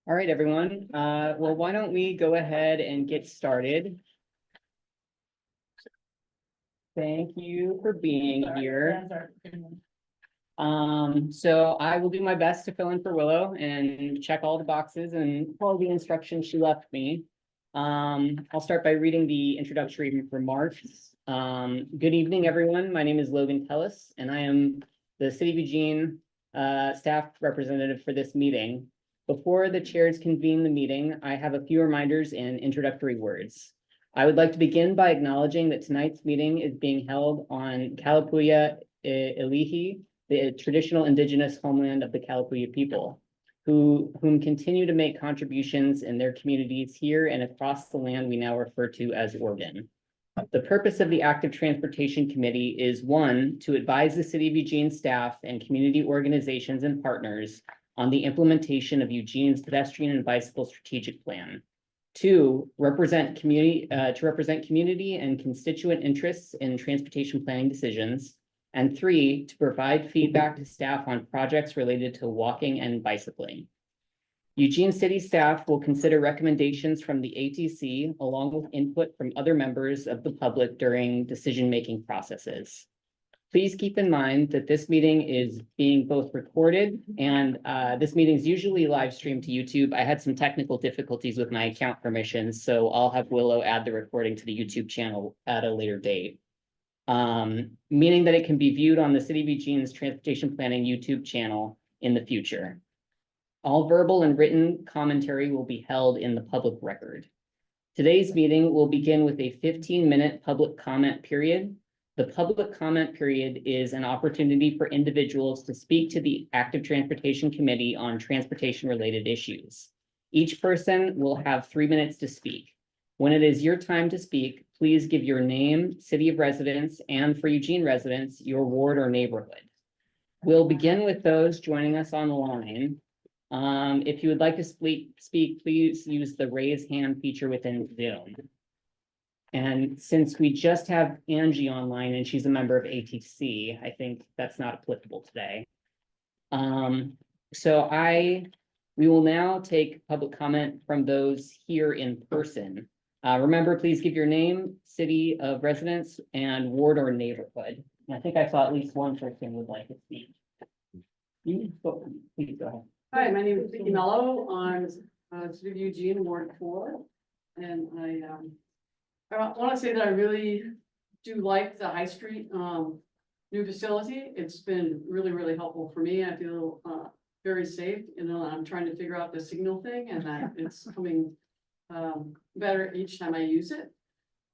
All right, everyone. Well, why don't we go ahead and get started? Thank you for being here. So I will do my best to fill in for Willow and check all the boxes and follow the instructions she left me. I'll start by reading the introductory remarks. Good evening, everyone. My name is Logan Tellis, and I am the City of Eugene staff representative for this meeting. Before the chairs convene the meeting, I have a few reminders and introductory words. I would like to begin by acknowledging that tonight's meeting is being held on Kalapuya Ilihi, the traditional indigenous homeland of the Kalapuya people, whom continue to make contributions in their communities here and across the land we now refer to as Oregon. The purpose of the Active Transportation Committee is, one, to advise the City of Eugene staff and community organizations and partners on the implementation of Eugene's pedestrian and bicycle strategic plan. Two, represent community and constituent interests in transportation planning decisions. And three, to provide feedback to staff on projects related to walking and bicycling. Eugene City staff will consider recommendations from the ATC along with input from other members of the public during decision-making processes. Please keep in mind that this meeting is being both recorded and this meeting is usually live streamed to YouTube. I had some technical difficulties with my account permissions, so I'll have Willow add the recording to the YouTube channel at a later date. Meaning that it can be viewed on the City of Eugene's Transportation Planning YouTube channel in the future. All verbal and written commentary will be held in the public record. Today's meeting will begin with a 15-minute public comment period. The public comment period is an opportunity for individuals to speak to the Active Transportation Committee on transportation-related issues. Each person will have 3 minutes to speak. When it is your time to speak, please give your name, city of residence, and for Eugene residents, your ward or neighborhood. We'll begin with those joining us online. If you would like to speak, please use the raise hand feature within Zoom. And since we just have Angie online and she's a member of ATC, I think that's not applicable today. We will now take public comment from those here in person. Remember, please give your name, city of residence, and ward or neighborhood. And I think I saw at least one person would like to speak. Please go ahead. Hi, my name is Vicki Mello. I'm City of Eugene, Ward 4. And I want to say that I really do like the High Street new facility. It's been really, really helpful for me. I feel very safe. I'm trying to figure out the signal thing, and it's coming better each time I use it.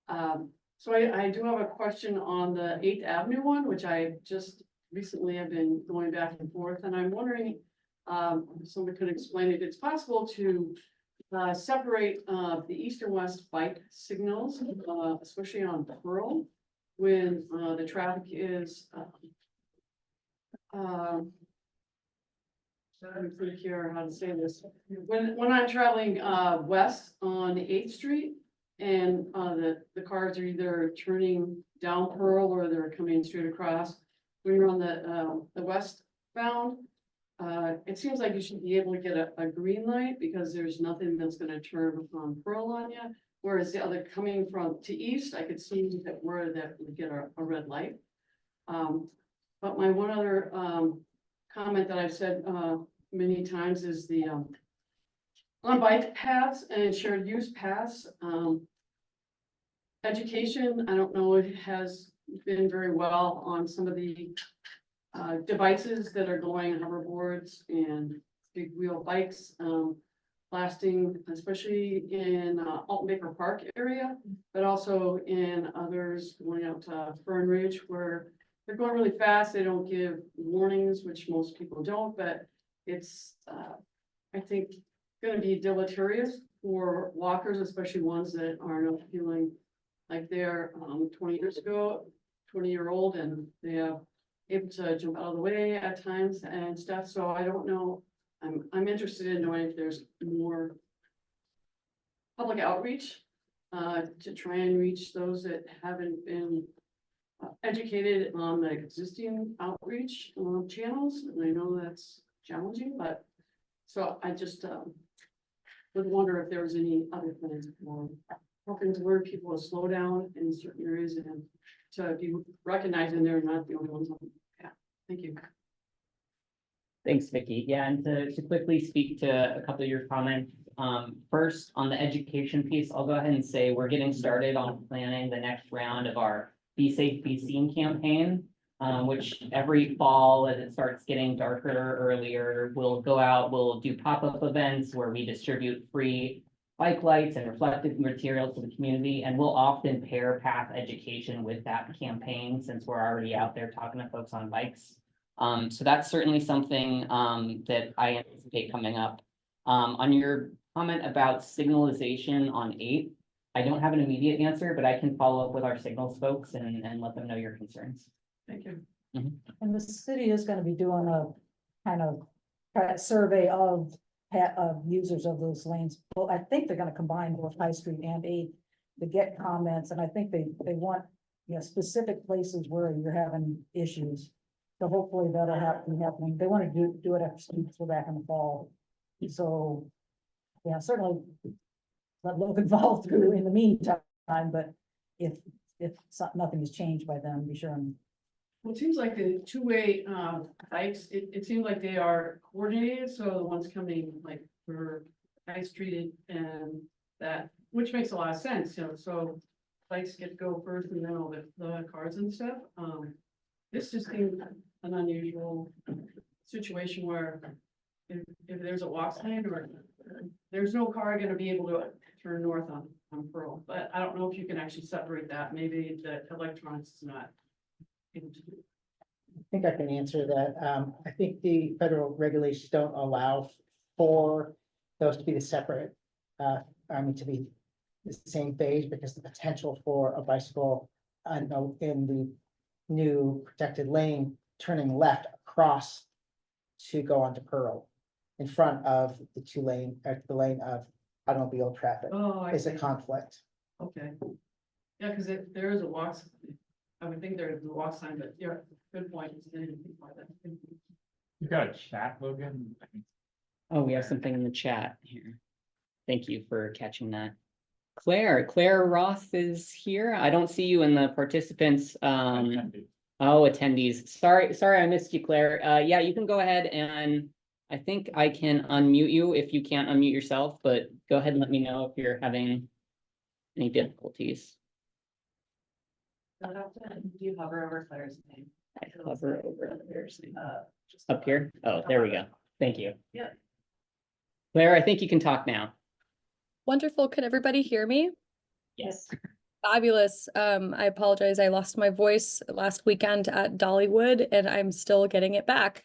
So I do have a question on the 8th Avenue one, which I just recently have been going back and forth, and I'm wondering if someone could explain if it's possible to separate the east and west bike signals, especially on Pearl, when the traffic is let me think here how to say this. When I'm traveling west on 8th Street and the cars are either turning down Pearl or they're coming straight across. When you're on the westbound, it seems like you should be able to get a green light because there's nothing that's going to turn on Pearl on you. Whereas the other coming from to east, I could see that where that would get a red light. But my one other comment that I've said many times is the on bike paths and shared use paths. Education, I don't know, it has been very well on some of the devices that are going hoverboards and big wheel bikes, lasting, especially in Alton Baker Park area, but also in others going out to Fern Ridge where they're going really fast. They don't give warnings, which most people don't, but it's, I think, going to be deleterious for walkers, especially ones that are not feeling like they're 20 years ago, 20-year-old, and they are able to jump out of the way at times and stuff. So I don't know. I'm interested in knowing if there's more public outreach to try and reach those that haven't been educated on the existing outreach channels. And I know that's challenging, but so I just would wonder if there was any other plans for helping to learn people to slow down in certain areas and to be recognizing they're not the only ones on the path. Thank you. Thanks, Vicky. Yeah, and to quickly speak to a couple of your comments. First, on the education piece, I'll go ahead and say we're getting started on planning the next round of our Be Safe, Be Seen campaign. Which every fall, as it starts getting darker earlier, we'll go out, we'll do pop-up events where we distribute free bike lights and reflective materials to the community, and we'll often pair path education with that campaign since we're already out there talking to folks on bikes. So that's certainly something that I anticipate coming up. On your comment about signalization on 8, I don't have an immediate answer, but I can follow up with our signals folks and let them know your concerns. Thank you. And the city is gonna be doing a kind of survey of users of those lanes. Well, I think they're gonna combine both High Street and 8 to get comments, and I think they want, you know, specific places where you're having issues. So hopefully that'll be happening. They want to do it after students go back in the fall. So, yeah, certainly let Logan follow through in the meantime, but if nothing has changed by then, be sure and. Well, it seems like the two-way bikes, it seems like they are coordinated, so the ones coming like for High Street and that, which makes a lot of sense, you know, so bikes get to go first and then all the cars and stuff. This just seemed an unusual situation where if there's a walk sign or there's no car gonna be able to turn north on Pearl, but I don't know if you can actually separate that. Maybe the electronics is not able to do. I think I can answer that. I think the federal regulations don't allow for those to be the separate, to be the same phase, because the potential for a bicycle in the new protected lane turning left across to go onto Pearl in front of the lane of automobile traffic Oh, I is a see. conflict. Okay. Yeah, because there is a walk, I would think there's a walk sign, but yeah, good point. It's didn't think about that. You got a chat, Logan? Oh, we have something in the chat here. Thank you for catching that. Claire Roth is here. I don't see you in the participants. Oh, attendees. Sorry, I missed you, Claire. Yeah, you can go ahead and I think I can unmute you if you can't unmute yourself, but go ahead and let me know if you're having any difficulties. Do you hover over Claire's name? I hover over there's up here. Oh, there we go. Thank you. Yeah. Claire, I think you can talk now. Wonderful. Can everybody hear me? Yes. Fabulous. I apologize. I lost my voice last weekend at Dollywood and I'm still getting it back.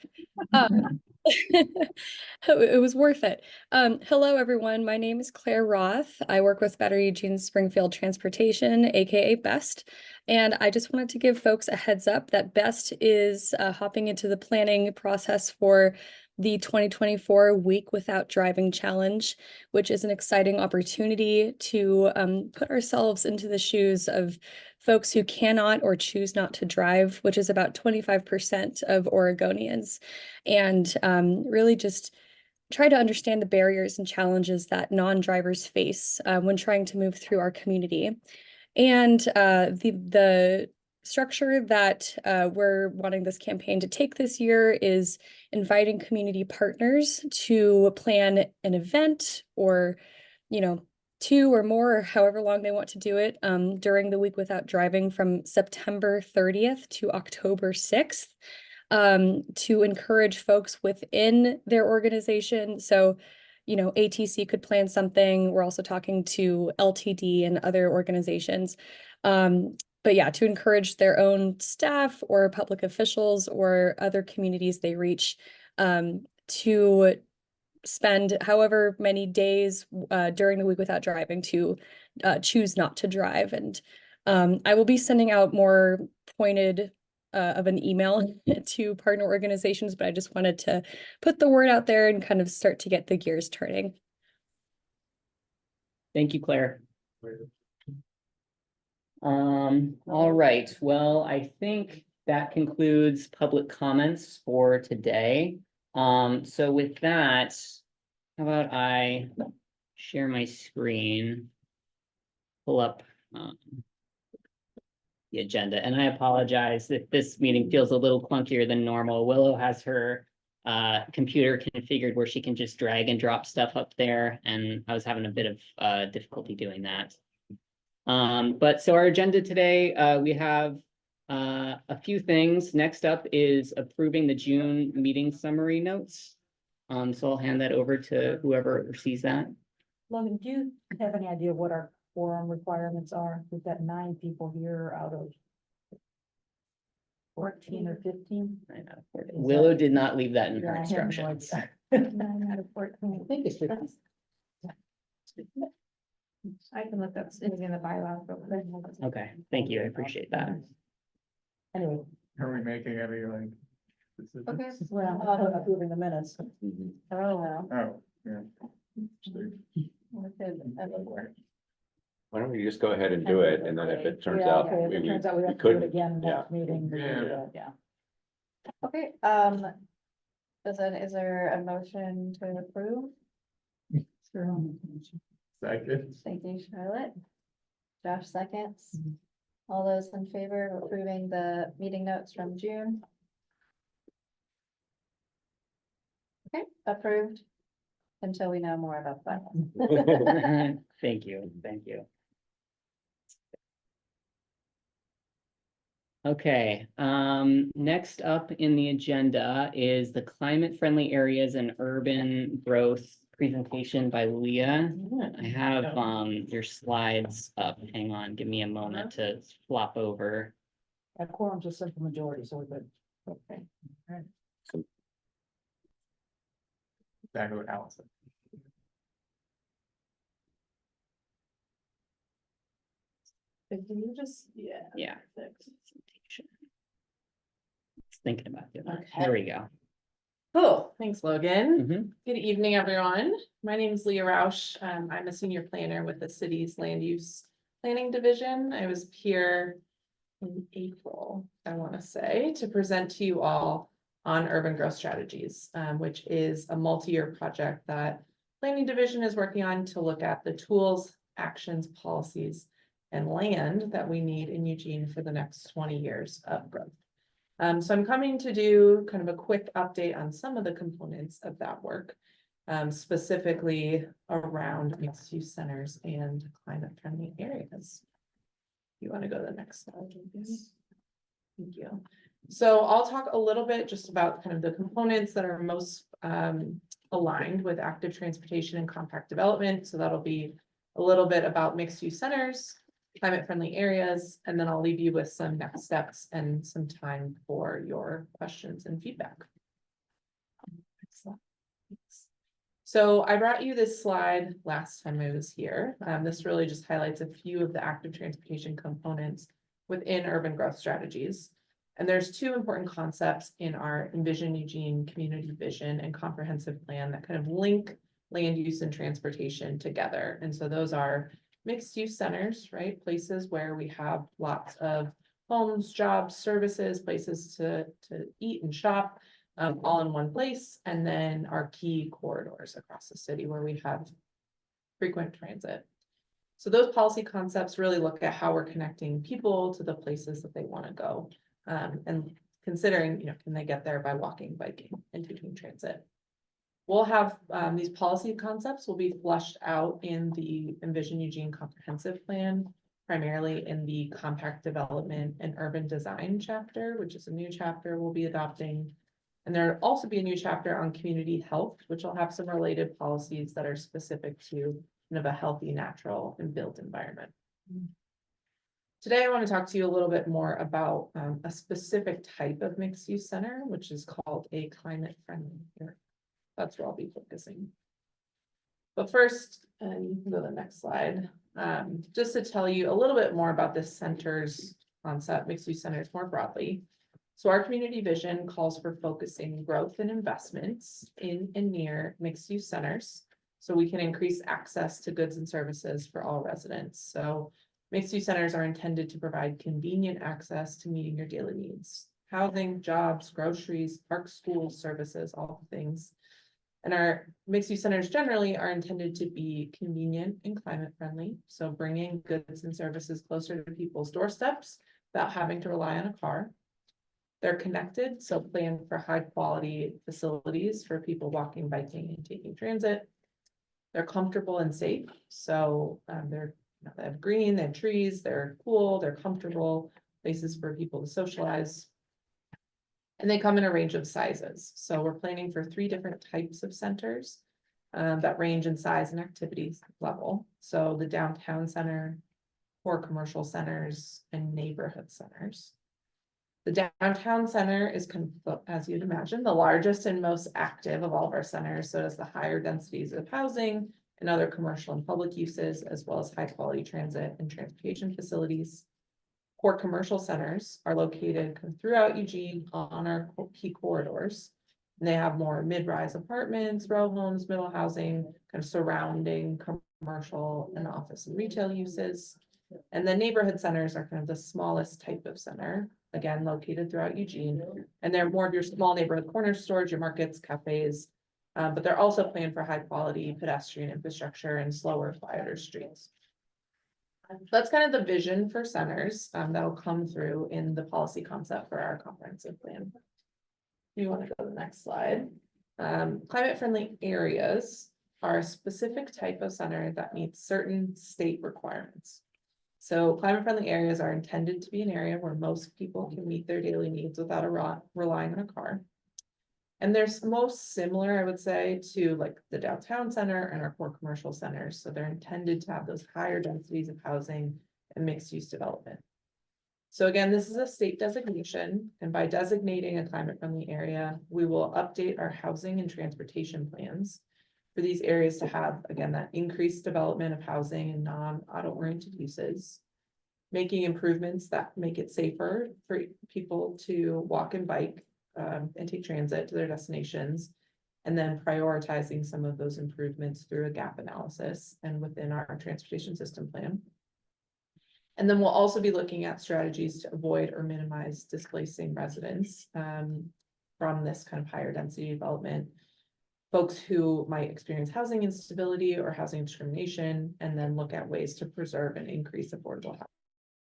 It was worth it. Hello, everyone. My name is Claire Roth. I work with Better Eugene Springfield Transportation, aka BEST. And I just wanted to give folks a heads up that BEST is hopping into the planning process for the 2024 Week Without Driving Challenge, which is an exciting opportunity to put ourselves into the shoes of folks who cannot or choose not to drive, which is about 25% of Oregonians, and really just try to understand the barriers and challenges that non-drivers face when trying to move through our community. And the structure that we're wanting this campaign to take this year is inviting community partners to plan an event or, you know, 2 or more, or however long they want to do it during the Week Without Driving from September 30th to October 6th to encourage folks within their organization. So, you know, ATC could plan something. We're also talking to LTD and other organizations. But yeah, to encourage their own staff or public officials or other communities they reach to spend however many days during the Week Without Driving to choose not to drive. And I will be sending out more pointed of an email to partner organizations, but I just wanted to put the word out there and kind of start to get the gears turning. Thank you, Claire. All right. Well, I think that concludes public comments for today. So with that, how about I share my screen. Pull up the agenda, and I apologize if this meeting feels a little clunkier than normal. Willow has her computer configured where she can just drag and drop stuff up there, and I was having a bit of difficulty doing that. But so our agenda today, we have a few things. Next up is approving the June meeting summary notes. So I'll hand that over to whoever oversees that. Logan, do you have any idea what our quorum requirements are? We've got 9 people here out of 14 or 15. Willow did not leave that in Yeah, her I have no instructions. idea. 9 out of 14. I think it's 50. I can look up, it's in the bylaws. Okay, thank you. I appreciate that. Anyway, Are we making any like? Okay. decisions? well, I'm approving the minutes. Oh, wow. Oh, yeah. Why don't we just go ahead and do it, and then if it turns Yeah, out okay, if we it turns out we we have to do it couldn't, again yeah. next meeting. we will do Yeah. that, Yeah. Okay, is there a motion to approve? Second. Thank you, Charlotte. Josh seconds. All those in favor of approving the meeting notes from June? Okay, approved. Until we know more about that. Thank you, thank you. Okay, next up in the agenda is the climate friendly areas and urban growth presentation by Leah. I have your slides up. Hang on, give me a moment to flop over. A quorum's a simple majority, so we're good. Okay. Back with Allison. Can you just, yeah. Yeah. Thinking about it. Okay. There we go. Cool, thanks Logan. Mhm. Good evening, everyone. My name is Leah Roush. I'm a senior planner with the city's land use planning division. I was here in April, I want to say, to present to you all on urban growth strategies, which is a multi-year project that planning division is working on to look at the tools, actions, policies, and land that we need in Eugene for the next 20 years of growth. So I'm coming to do kind of a quick update on some of the components of that work, specifically around mixed-use centers and climate-friendly areas. You want to go to the next slide, please? Thank you. So I'll talk a little bit just about kind of the components that are most aligned with active transportation and compact development. So that'll be a little bit about mixed-use centers, climate-friendly areas, and then I'll leave you with some next steps and some time for your questions and feedback. Excellent. Thanks. So I brought you this slide last time I was here. This really just highlights a few of the active transportation components within urban growth strategies. And there's 2 important concepts in our Envision Eugene community vision and comprehensive plan that kind of link land use and transportation together. And so those are mixed use centers, right? Places where we have lots of homes, jobs, services, places to eat and shop, all in one place. And then our key corridors across the city where we have frequent transit. So those policy concepts really look at how we're connecting people to the places that they want to go. And considering, can they get there by walking, biking, and between transit? We'll have these policy concepts will be flushed out in the Envision Eugene Comprehensive Plan, primarily in the compact development and urban design chapter, which is a new chapter we'll be adopting. And there'll also be a new chapter on community health, which will have some related policies that are specific to kind of a healthy, natural, and built environment. Today, I want to talk to you a little bit more about a specific type of mixed-use center, which is called a climate-friendly area. That's where I'll be focusing. But first, and you can go to the next slide, just to tell you a little bit more about this center's concept, mixed-use centers more broadly. So our community vision calls for focusing growth and investments in and near mixed-use centers, so we can increase access to goods and services for all residents. So mixed-use centers are intended to provide convenient access to meeting your daily needs. Housing, jobs, groceries, parks, schools, services, all the things. And our mixed-use centers generally are intended to be convenient and climate friendly, so bringing goods and services closer to people's doorsteps without having to rely on a car. They're connected, so plan for high-quality facilities for people walking, biking, and taking transit. They're comfortable and safe, so they have green, they have trees, they're cool, they're comfortable, places for people to socialize. And they come in a range of sizes, so we're planning for 3 different types of centers that range in size and activities level. So the downtown center, core commercial centers, and neighborhood centers. The downtown center is, as you'd imagine, the largest and most active of all of our centers, so it has the higher densities of housing and other commercial and public uses, as well as high quality transit and transportation facilities. Core commercial centers are located throughout Eugene on our key corridors. And they have more mid-rise apartments, row homes, middle housing, kind of surrounding commercial and office and retail uses. And then neighborhood centers are kind of the smallest type of center, again, located throughout Eugene. And they're more of your small neighborhood corner stores, your markets, cafes. But they're also planned for high quality pedestrian infrastructure and slower, quieter streets. That's kind of the vision for centers that'll come through in the policy concept for our comprehensive plan. If you want to go to the next slide. Climate friendly areas are a specific type of center that meets certain state requirements. So climate friendly areas are intended to be an area where most people can meet their daily needs without relying on a car. And they're most similar, I would say, to like the downtown center and our core commercial centers. So they're intended to have those higher densities of housing and mixed use development. So again, this is a state designation, and by designating a climate friendly area, we will update our housing and transportation plans for these areas to have, again, that increased development of housing and non-auto oriented uses, making improvements that make it safer for people to walk and bike and take transit to their destinations, and then prioritizing some of those improvements through a gap analysis and within our transportation system plan. And then we'll also be looking at strategies to avoid or minimize displacing residents from this kind of higher density development, folks who might experience housing instability or housing discrimination, and then look at ways to preserve and increase affordable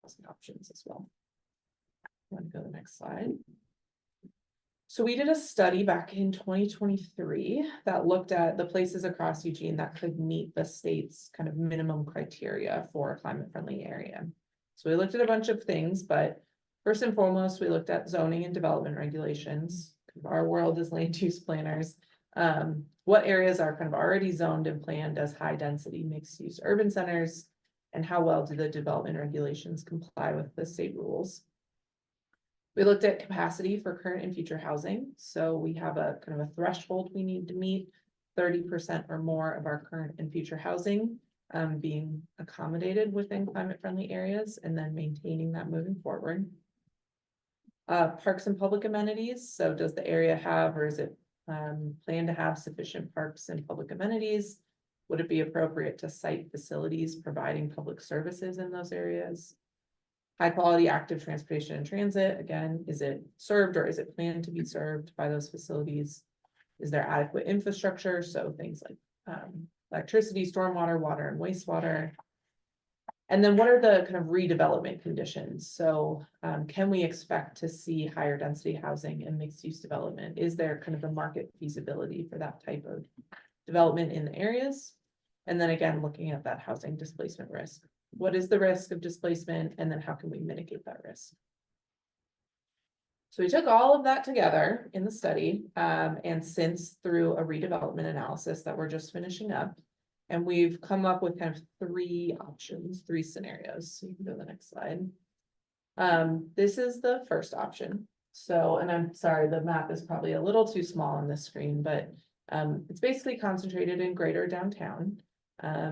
housing options as well. I'm going to go to the next slide. So we did a study back in 2023 that looked at the places across Eugene that could meet the state's kind of minimum criteria for a climate friendly area. So we looked at a bunch of things, but first and foremost, we looked at zoning and development regulations. Our world is land use planners. What areas are kind of already zoned and planned as high density mixed use urban centers, and how well do the development regulations comply with the state rules? We looked at capacity for current and future housing. So we have a kind of a threshold we need to meet, 30% or more of our current and future housing being accommodated within climate friendly areas, and then maintaining that moving forward. Parks and public amenities. So does the area have, or is it planned to have sufficient parks and public amenities? Would it be appropriate to site facilities providing public services in those areas? High quality active transportation and transit, again, is it served or is it planned to be served by those facilities? Is there adequate infrastructure? So things like electricity, stormwater, water, and wastewater. And then what are the kind of redevelopment conditions? So can we expect to see higher density housing and mixed use development? Is there kind of a market feasibility for that type of development in the areas? And then again, looking at that housing displacement risk. What is the risk of displacement? And then how can we mitigate that risk? So we took all of that together in the study and since through a redevelopment analysis that we're just finishing up. And we've come up with kind of 3 options, 3 scenarios. So you can go to the next slide. This is the first option. So, and I'm sorry, the map is probably a little too small on this screen, but it's basically concentrated in greater downtown.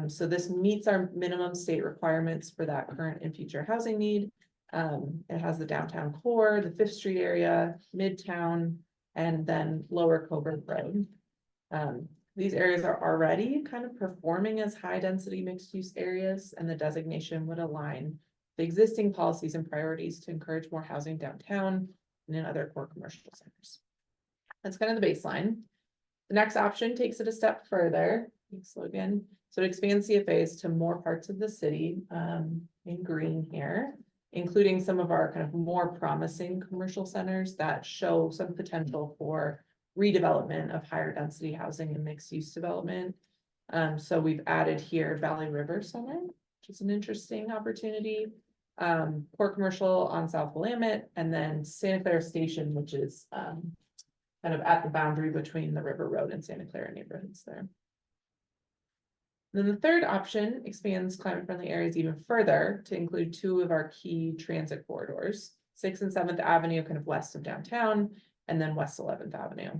So this meets our minimum state requirements for that current and future housing need. It has the downtown core, the 5th Street area, Midtown, and then Lower Coburg Road. These areas are already kind of performing as high density mixed use areas, and the designation would align the existing policies and priorities to encourage more housing downtown and in other core commercial centers. That's kind of the baseline. The next option takes it a step further. Thanks, Logan. So it expands CFAs to more parts of the city, in green here, including some of our kind of more promising commercial centers that show some potential for redevelopment of higher density housing and mixed use development. So we've added here Valley River Center, which is an interesting opportunity. Core commercial on South Willamette, and then Santa Clara Station, which is kind of at the boundary between the River Road and Santa Clara neighborhoods there. Then the third option expands climate friendly areas even further to include two of our key transit corridors, 6th and 7th Avenue, kind of west of downtown, and then West 11th Avenue.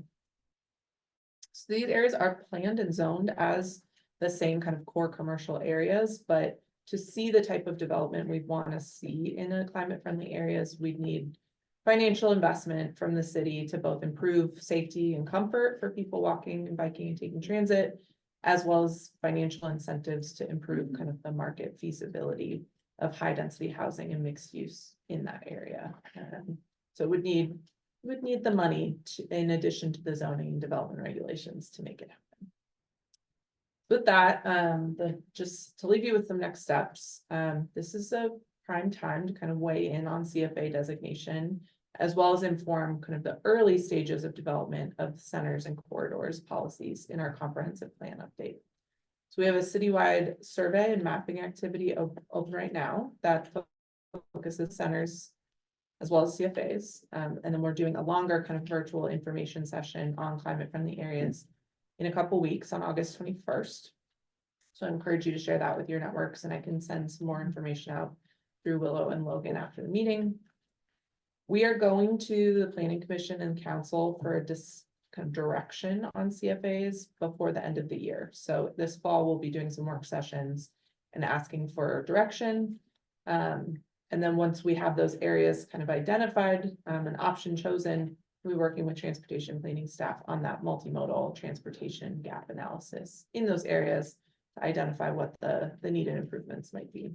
So these areas are planned and zoned as the same kind of core commercial areas, but to see the type of development we want to see in a climate friendly areas, we need financial investment from the city to both improve safety and comfort for people walking and biking and taking transit, as well as financial incentives to improve kind of the market feasibility of high density housing and mixed use in that area. So would need the money in addition to the zoning and development regulations to make it happen. With that, just to leave you with some next steps, this is a prime time to kind of weigh in on CFA designation, as well as inform kind of the early stages of development of centers and corridors policies in our comprehensive plan update. So we have a citywide survey and mapping activity open right now that focuses centers as well as CFAs. And then we're doing a longer kind of virtual information session on climate friendly areas in a couple weeks on August 21st. So I encourage you to share that with your networks, and I can send some more information out through Willow and Logan after the meeting. We are going to the Planning Commission and Council for a kind of direction on CFAs before the end of the year. So this fall, we'll be doing some work sessions and asking for direction. And then once we have those areas kind of identified, an option chosen, we're working with transportation planning staff on that multimodal transportation gap analysis in those areas to identify what the needed improvements might be.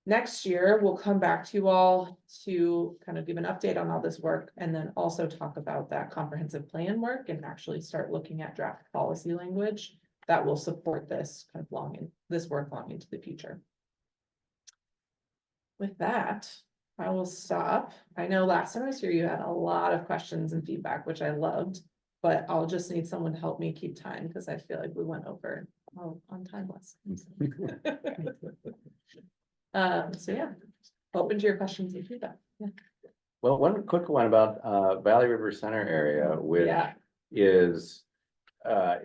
Next year, we'll come back to you all to kind of give an update on all this work, and then also talk about that comprehensive plan work and actually start looking at draft policy language that will support this kind of this work long into the future. With that, I will stop. I know last time I was here, you had a lot of questions and feedback, which I loved, but I'll just need someone to help me keep time because I feel like we went over on time last. So yeah, open to your questions and feedback. Yeah. Well, one quick one about Valley River Center area, which is,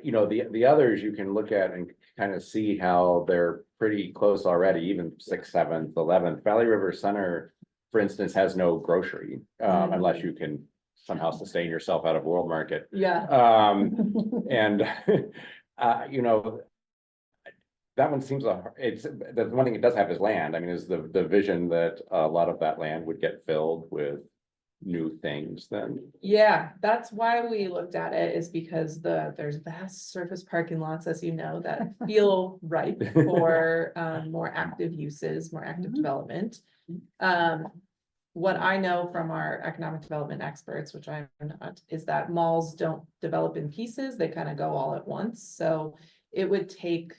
you know, the others you can look at and kind of see how they're pretty close already, even 6th, 7th, 11th. Valley River Center, for instance, has no grocery, unless you can somehow sustain yourself out of World Market. Yeah. And you know, that one seems it's the one thing it does have is land. I mean, is the vision that a lot of that land would get filled with new things then? Yeah, that's why we looked at it, is because there's vast surface parking lots, as you know, that feel ripe for more active uses, more active development. What I know from our economic development experts, which I'm not, is that malls don't develop in pieces, they kind of go all at once. So it would take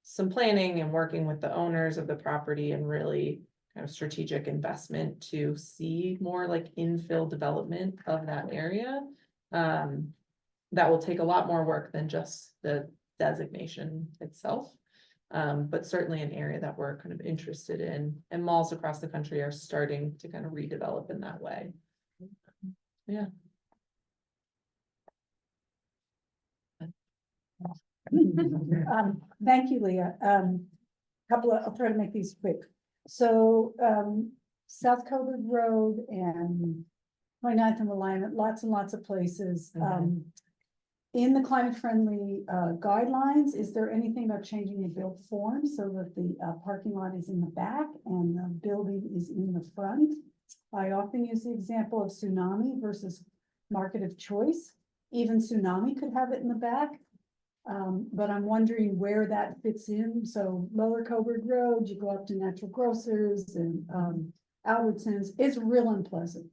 some planning and working with the owners of the property and really kind of strategic investment to see more like infill development of that area. That will take a lot more work than just the designation itself. But certainly an area that we're kind of interested in, and malls across the country are starting to kind of redevelop in that way. Yeah. Thank you, Leah. I'll try to make these quick. So, South Coburg Road and 29th and Willamette, lots and lots of places. In the climate friendly guidelines, is there anything about changing the build form so that the parking lot is in the back and the building is in the front? I often use the example of Tsunami versus Market of Choice. Even Tsunami could have it in the back. But I'm wondering where that fits in. So Lower Coburg Road, you go up to Natural Grocers and Albertsons, it's real unpleasant.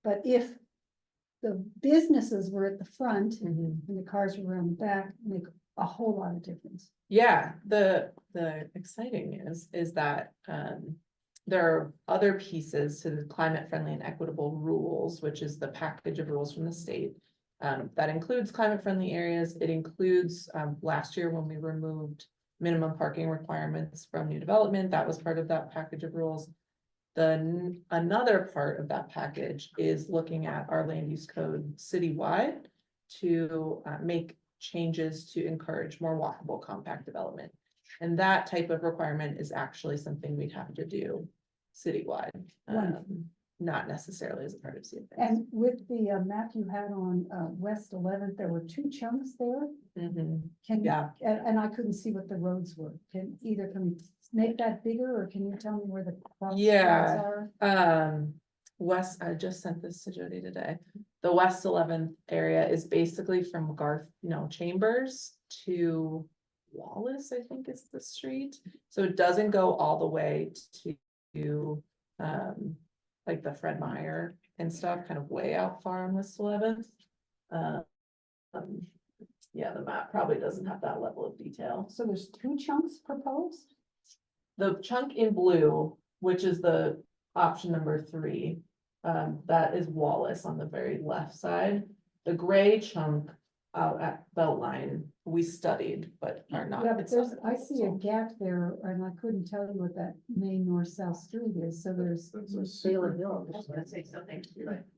But if the businesses were at the front Mhm. and the cars were around the back, make a whole lot of difference. Yeah, the exciting news is that there are other pieces to the climate friendly and equitable rules, which is the package of rules from the state. That includes climate friendly areas. It includes last year when we removed minimum parking requirements from new development, that was part of that package of rules. Another part of that package is looking at our land use code citywide to make changes to encourage more walkable compact development. And that type of requirement is actually something we'd have to do citywide, Wonderful. not necessarily as a part of CFA. And with the map you had on West 11th, there were 2 chunks there. Mhm. Can, Yeah. and I couldn't see what the roads were. Can we make that bigger, or can you tell me where the crosswalks Yeah. are? West, I just sent this to Jody today. The West 11th area is basically from Chambers to Wallace, I think is the street. So it doesn't go all the way to, like the Fred Meyer and stuff, kind of way out far on West 11th. Yeah, the map probably doesn't have that level of detail. So there's 2 chunks proposed? The chunk in blue, which is the option number 3, that is Wallace on the very left side. The gray chunk out at Beltline, we studied, but are not. Yeah, but it's not I see a proposal. gap there, and I couldn't tell you what that main north-south street is, so there's. Sailor Hill, I was gonna say something.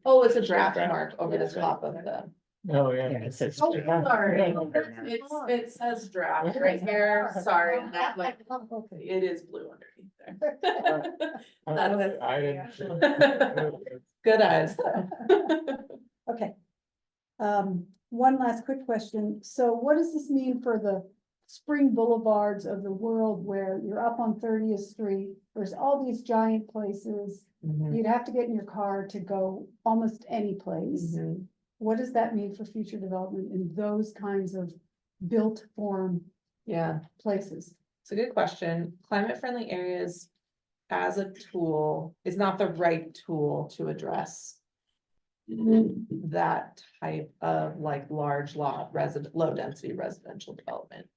Oh, it's a draft mark over the top of the. Oh, yeah. Yeah, it says- Oh, sorry, it says draft right here, sorry, that like, Okay. it is blue underneath there. I didn't. Good eyes. Okay. One last quick question. So what does this mean for the spring boulevards of the world where you're up on 30th Street? There's all these giant places. Mhm, You'd have to get in your car to go almost any place. mhm. What does that mean for future development in those kinds of built form Yeah. places? It's a good question. Climate friendly areas as a tool is not the right tool to address that type of like large lot low density residential development.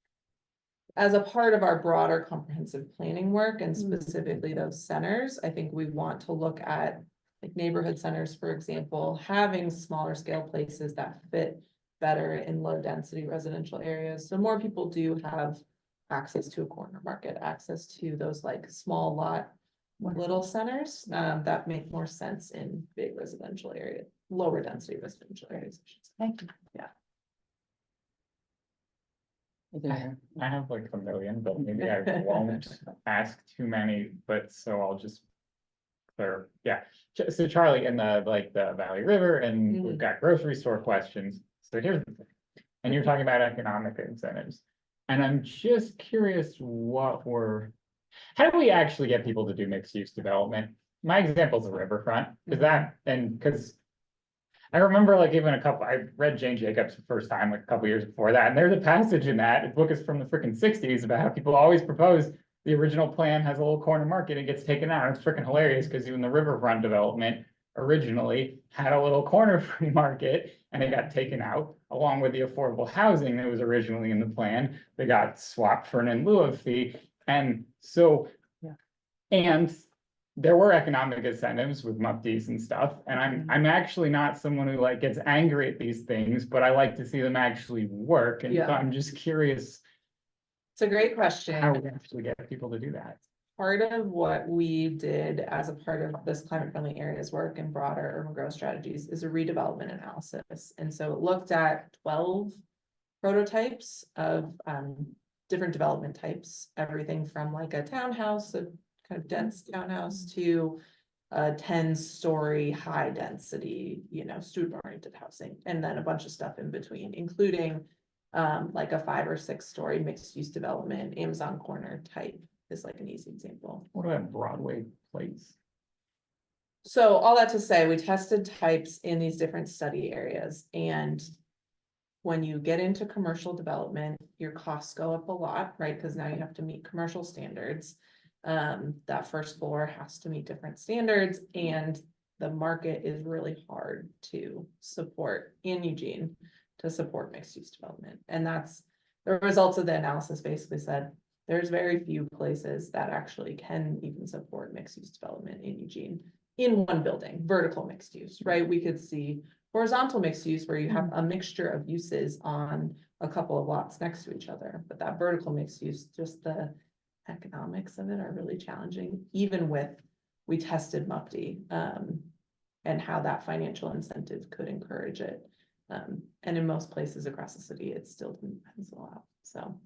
As a part of our broader comprehensive planning work and specifically those centers, I think we want to look at like neighborhood centers, for example, having smaller scale places that fit better in low density residential areas. So more people do have access to a corner market, access to those like small lot little centers that make more sense in big residential areas, lower density residential areas. I should say. Thank you. I have like a million, but maybe I won't ask too many, but so I'll just. Clear, yeah, so Charlie, in the Valley River, and we've got grocery store questions, so here's the thing. And you're talking about economic incentives, and I'm just curious how do we actually get people to do mixed use development? My example is the riverfront, because I remember like even I read Jane Jacobs the first time, like a couple years before that, and there's a passage in that book is from the freaking 60s about how people always propose the original plan has a little corner market and gets taken out. It's freaking hilarious because even the riverfront development originally had a little corner free market and it got taken out along with the affordable housing that was originally in the plan. They got swapped for an in lieu of fee. And so, and there were economic incentives with MUPDs and stuff. And I'm actually not someone who like gets angry at these things, but I like to see them actually work. And so Yeah. I'm just curious It's a great question. how we actually get people to do that. Part of what we did as a part of this climate friendly areas work and broader urban growth strategies is a redevelopment analysis. And so it looked at 12 prototypes of different development types, everything from like a townhouse, a kind of dense townhouse, to a 10-story high density, student oriented housing, and then a bunch of stuff in between, including like a 5 or 6 story mixed use development. Amazon corner type is like an easy example. What about Broadway Place? So all that to say, we tested types in these different study areas, and when you get into commercial development, your costs go up a lot, right? Because now you have to meet commercial standards. That first floor has to meet different standards, and the market is really hard to support in Eugene to support mixed use development. And that's the results of the analysis basically said, there's very few places that actually can even support mixed use development in Eugene in one building, vertical mixed use, right? We could see horizontal mixed use where you have a mixture of uses on a couple of lots next to each other, but that vertical mixed use, just the economics of it are really challenging, even with, we tested MUPD, and how that financial incentive could encourage it. And in most places across the city, it still didn't pencil out, so.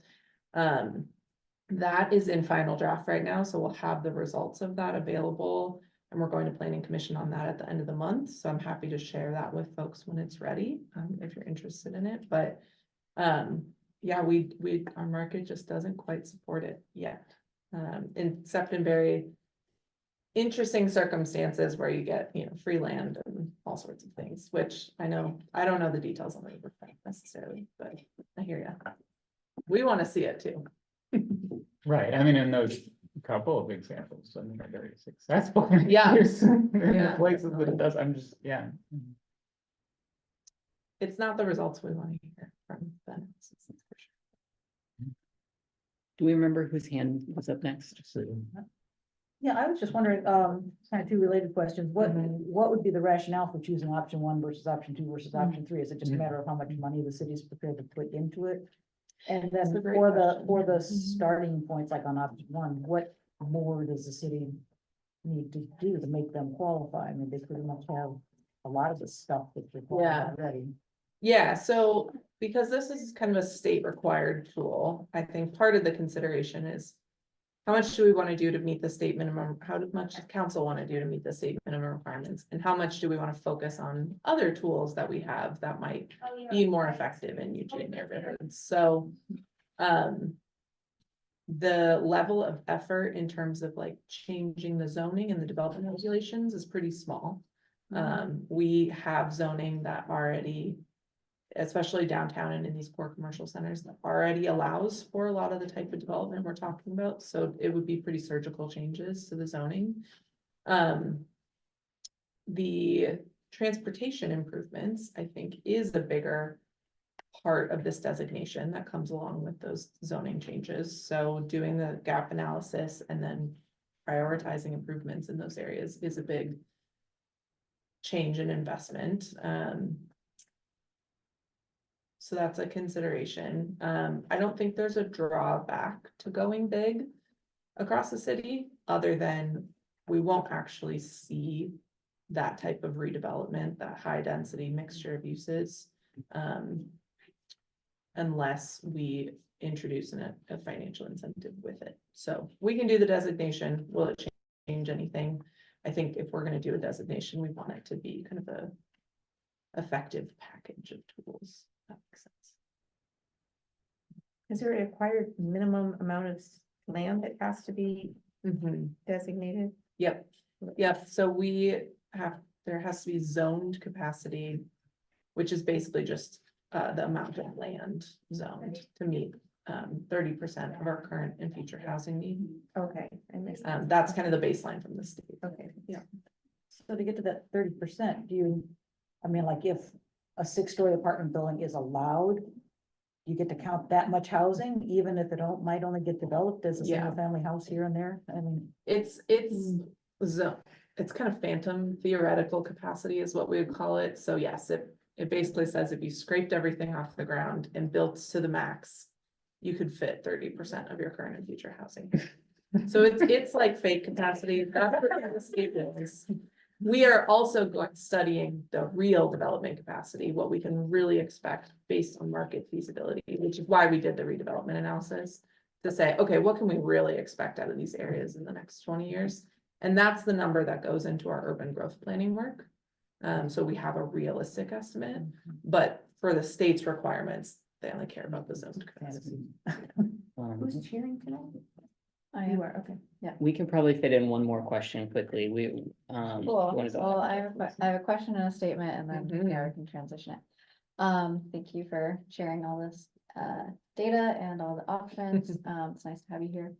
That is in final draft right now, so we'll have the results of that available. And we're going to planning commission on that at the end of the month, so I'm happy to share that with folks when it's ready, if you're interested in it, but. Yeah, our market just doesn't quite support it yet. Except in very interesting circumstances where you get, free land and all sorts of things, which I don't know the details on the riverfront necessarily, but I hear you. We want to see it too. Right, I mean, in those couple of examples, I mean, they're very successful. Yeah. In the Yeah. places that it does, I'm just, yeah. It's not the results we want to hear from the analysis, that's for sure. Do we remember whose hand was up next? Yeah, I was just wondering, kind of two related questions. What would be the rationale for choosing option 1 versus option 2 versus option 3? Is it just a matter of how much money the city is prepared to put into it? And That's then a great for the starting points, like on option 1, what more does the city need to do to make them qualify? I mean, they pretty much have a lot of the stuff that's required already. Yeah, so because this is kind of a state required tool, I think part of the consideration is. How much do we want to do to meet the state minimum? How much does council want to do to meet the state minimum requirements? And how much do we want to focus on other tools that we have that might be more effective in Eugene neighborhoods? So. The level of effort in terms of like changing the zoning and the development regulations is pretty small. We have zoning that already, especially downtown and in these core commercial centers, that already allows for a lot of the type of development we're talking about. So it would be pretty surgical changes to the zoning. The transportation improvements, I think, is the bigger part of this designation that comes along with those zoning changes. So doing the gap analysis and then prioritizing improvements in those areas is a big change in investment. So that's a consideration. I don't think there's a drawback to going big across the city, other than we won't actually see that type of redevelopment, that high density mixture of uses, unless we introduce a financial incentive with it. So we can do the designation. Will it change anything? I think if we're going to do a designation, we want it to be kind of a effective package of tools. That makes sense. Is there a required minimum amount of land that has to be Mm-hmm. designated? Yep, so there has to be zoned capacity, which is basically just the amount of land zoned to meet 30% of our current and future housing need. Okay, that makes sense. That's kind of the baseline from the state. Okay, yeah. So to get to that 30%, I mean, like if a 6-story apartment building is allowed, you get to count that much housing, even if it might only get developed as a Yeah. single family house here and there? I mean. It's kind of phantom theoretical capacity is what we would call it. So yes, it basically says if you scraped everything off the ground and built to the max, you could fit 30% of your current and future housing. So it's like fake capacity. That's what the state is. We are also studying the real development capacity, what we can really expect based on market feasibility, which is why we did the redevelopment analysis to say, okay, what can we really expect out of these areas in the next 20 years? And that's the number that goes into our urban growth planning work. So we have a realistic estimate, but for the state's requirements, they only care about the zoned capacity. Who's cheering tonight? I You am. are, okay. We can probably fit in one more question quickly. Cool. what is it? Well, I have a question and a statement, and then yeah, we can transition it. Thank you for sharing all this data and all the options. It's nice to have you here.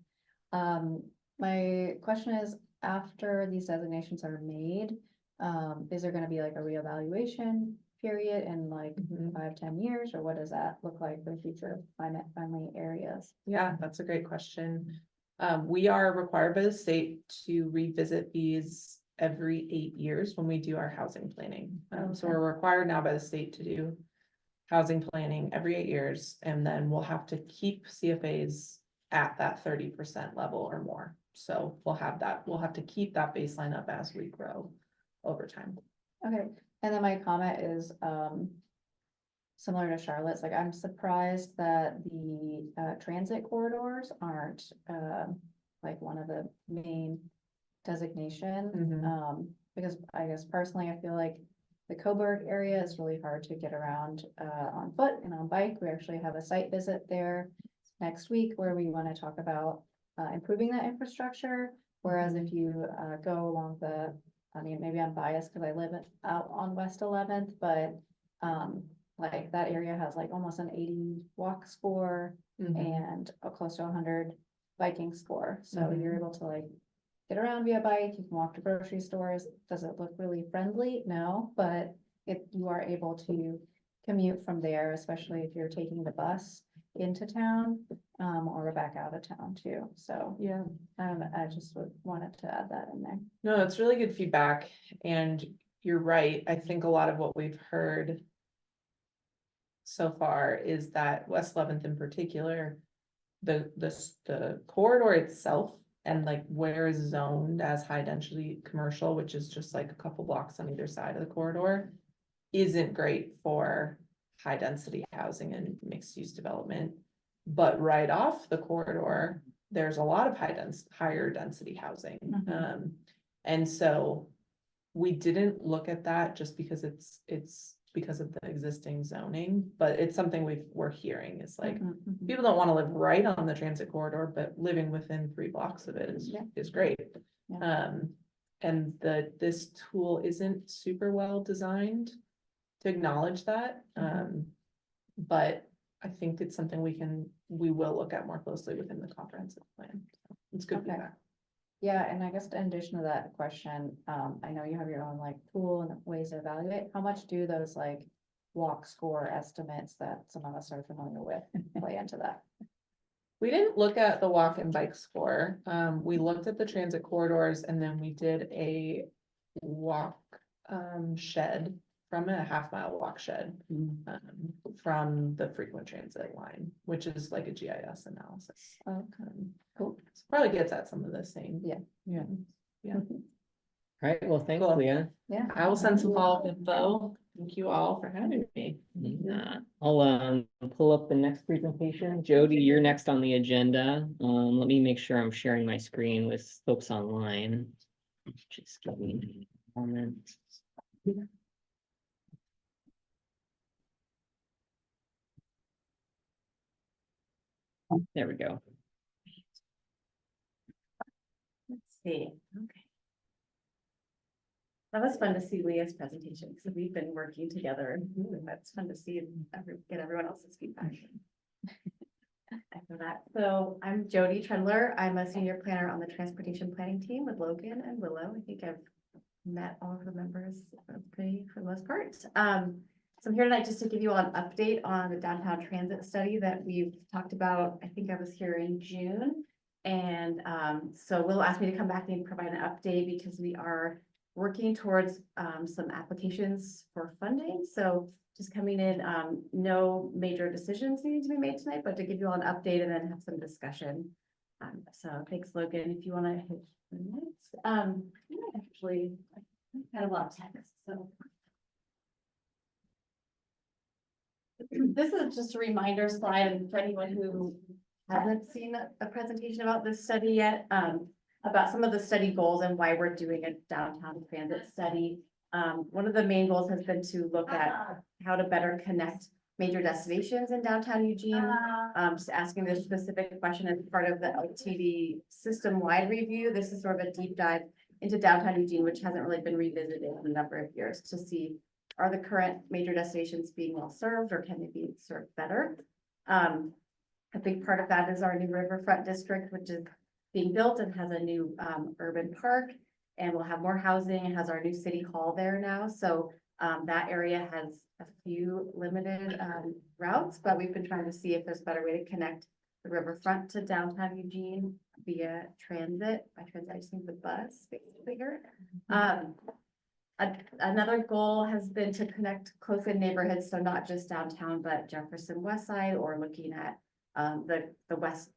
My question is, after these designations are made, Is there gonna be like a reevaluation period in like Mhm. 5, 10 years, or what does that look like for future climate friendly areas? Yeah, that's a great question. We are required by the state to revisit these every 8 years when we do our housing planning. So Okay. we're required now by the state to do housing planning every 8 years, and then we'll have to keep CFAs at that 30% level or more. So we'll have to keep that baseline up as we grow over time. Okay, and then my comment is, similar to Charlotte's, like, I'm surprised that the, transit corridors aren't, like one of the main designations. Mhm. Because I guess personally, I feel like the Coburg area is really hard to get around, on foot and on bike. We actually have a site visit there next week where we want to talk about, improving that infrastructure. Whereas if you, go along I mean, maybe I'm biased because I live out on West 11th, but, like that area has like almost an 80 walk score Mhm. and a close to 100 biking score. So Mhm. you're able to like get around via bike, you can walk to grocery stores. Does it look really friendly? No, but you are able to commute from there, especially if you're taking the bus into town, or back out of town too. So, Yeah. I just wanted to add that in there. No, it's really good feedback, and you're right. I think a lot of what we've heard so far is that West 11th in particular, the corridor itself and like where is zoned as high density commercial, which is just like a couple blocks on either side of the corridor, isn't great for high density housing and mixed use development. But right off the corridor, there's a lot of higher density housing. Mhm. And so we didn't look at that just because it's because of the existing zoning, but it's something we're hearing is like, Mhm, mhm. people don't want to live right on the transit corridor, but living within 3 blocks of it Yeah. is great. Yeah. And this tool isn't super well designed to acknowledge that. But I think it's something we will look at more closely within the comprehensive plan. So it's good Okay. feedback. Yeah, and I guess in addition to that question, I know you have your own like tool and ways to evaluate, how much do those like walk score estimates that some of us are familiar with play into that? We didn't look at the walk and bike score. We looked at the transit corridors and then we did a walk shed from a half-mile walk shed from the frequent transit line, which is like a GIS analysis. Cool. So probably gets at some of the same. Yeah. Right, well, thanks, Cool. Leah. Yeah. I will send some follow-up info. Thank you all for having me. I'll pull up the next presentation. Jody, you're next on the agenda. Let me make sure I'm sharing my screen with folks online. Just give me a moment. There we go. Let's see, okay. That was fun to see Leah's presentation, because we've been working together, and that's fun to see get everyone else's feedback. After that, so I'm Jody Trendler. I'm a senior planner on the transportation planning team with Logan and Willow. I think I've met all of the members for the most part. So I'm here tonight just to give you all an update on the downtown transit study that we've talked about. I think I was here in June. And so Will asked me to come back and provide an update because we are working towards some applications for funding. So just coming in, no major decisions need to be made tonight, but to give you all an update and then have some discussion. So thanks, Logan. If you want to hit the next, actually, I had a lot of text, so. This is just a reminder slide, and for anyone who hasn't seen a presentation about this study yet, about some of the study goals and why we're doing a downtown transit study. One of the main goals has been to look at how to better connect major destinations in downtown Eugene. Just asking this specific question as part of the LTV system-wide review. This is sort of a deep dive into downtown Eugene, which hasn't really been revisited in a number of years, to see, are the current major destinations being well served, or can they be served better? A big part of that is our new riverfront district, which is being built and has a new urban park. and we'll have more housing. It has our new city hall there now, so that area has a few limited routes, but we've been trying to see if there's a better way to connect the riverfront to downtown Eugene via transit. By transit, I just think the bus, bigger. Another goal has been to connect close-in neighborhoods, so not just downtown, but Jefferson West Side, or looking at the West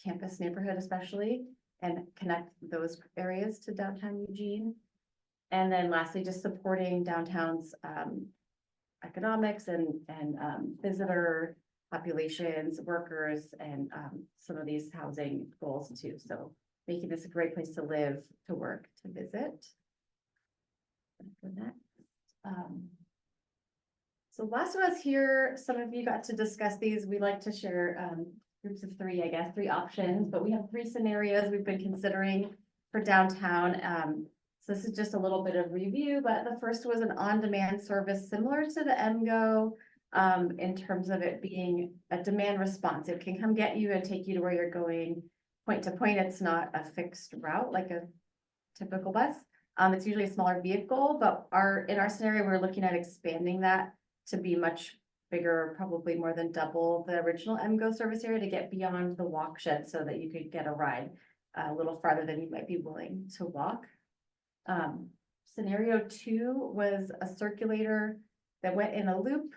Campus neighborhood especially, and connect those areas to downtown Eugene. And then lastly, just supporting downtown's economics and visitor populations, workers, and some of these housing goals too. So making this a great place to live, to work, to visit. So last of us here, some of you got to discuss these. We like to share groups of three, I guess, three options, but we have three scenarios we've been considering for downtown. So this is just a little bit of review, but the first was an on-demand service similar to the MGO in terms of it being a demand response. It can come get you and take you to where you're going point to point. It's not a fixed route like a typical bus. It's usually a smaller vehicle, but in our scenario, we're looking at expanding that to be much bigger, probably more than double the original MGO service area, to get beyond the walk shed so that you could get a ride a little farther than you might be willing to walk. Scenario 2 was a circulator that went in a loop,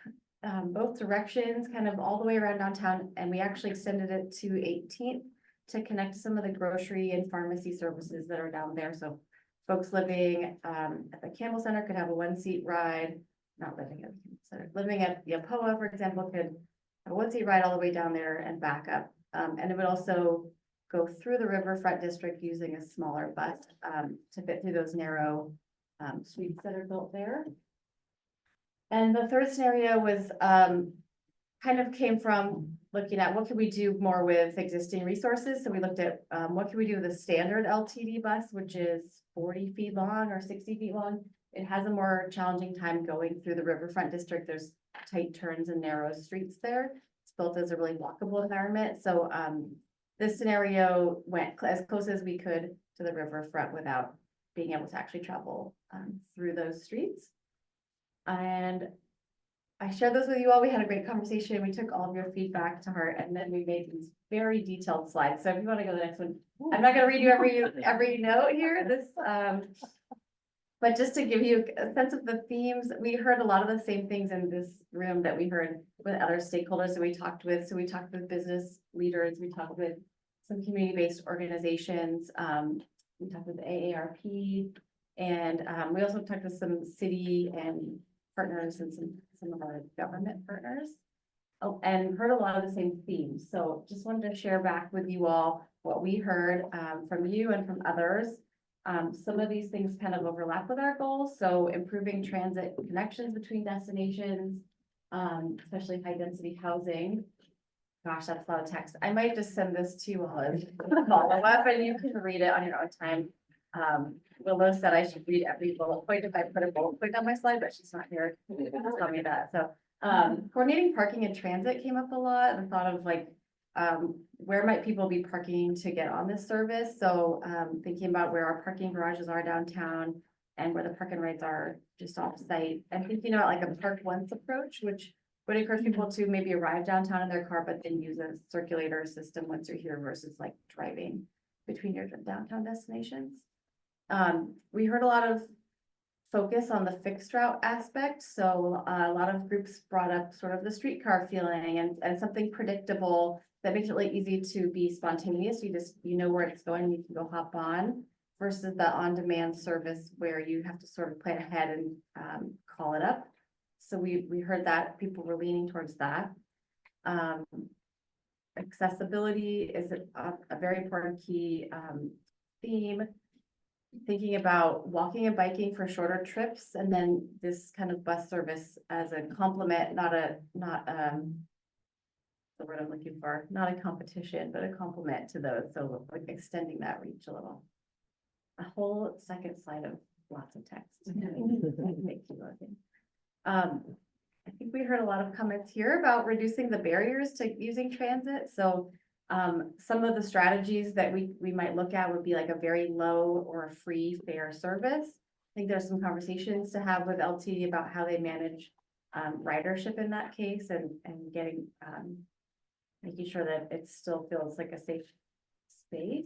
both directions, kind of all the way around downtown, and we actually extended it to 18th to connect some of the grocery and pharmacy services that are down there. So folks living at the Campbell Center could have a one-seat ride, not living at the Campbell Center, living at the Apoa, for example, could have a one-seat ride all the way down there and back up. And it would also go through the riverfront district using a smaller bus to fit through those narrow suites that are built there. And the third scenario was kind of came from looking at what could we do more with existing resources. So we looked at what can we do with a standard LTD bus, which is 40 feet long or 60 feet long. It has a more challenging time going through the riverfront district. There's tight turns and narrow streets there. It's built as a really walkable environment. So this scenario went as close as we could to the riverfront without being able to actually travel through those streets. And I shared those with you all. We had a great conversation. We took all of your feedback to heart, and then we made these very detailed slides. So if you want to go to the next one, I'm not going to read you every note here. But just to give you a sense of the themes, we heard a lot of the same things in this room that we heard with other stakeholders that we talked with. So we talked with business leaders, we talked with some community-based organizations, we talked with AARP, and we also talked with some city and partners and some of our government partners. Oh, and heard a lot of the same themes. So just wanted to share back with you all what we heard from you and from others. Some of these things kind of overlap with our goals. So improving transit connections between destinations, especially high density housing. Gosh, that's a lot of text. I might just send this to you all as a follow-up and you can read it on your own time. Willow said I should read every bullet point if I put a bullet point on my slide, but she's not here to tell me that. So coordinating parking and transit came up a lot. The thought of like, where might people be parking to get on this service? So thinking about where our parking garages are downtown and where the park and rides are just off site, and thinking about like a park once approach, which would encourage people to maybe arrive downtown in their car, but then use a circulator system once you're here versus like driving between your downtown destinations. We heard a lot of focus on the fixed route aspect. So a lot of groups brought up sort of the streetcar feeling and something predictable that makes it really easy to be spontaneous. You know where it's going, you can go hop on, versus the on-demand service where you have to sort of plan ahead and call it up. So we heard that people were leaning towards that. Accessibility is a very important key theme. Thinking about walking and biking for shorter trips, and then this kind of bus service as a complement, not the word I'm looking for, not a competition, but a complement to those. So like extending that reach a little. A whole second slide of lots of text. Thank you, Logan. I think we heard a lot of comments here about reducing the barriers to using transit. So Some of the strategies that we might look at would be like a very low or a free fare service. I think there's some conversations to have with LTD about how they manage ridership in that case and getting making sure that it still feels like a safe space.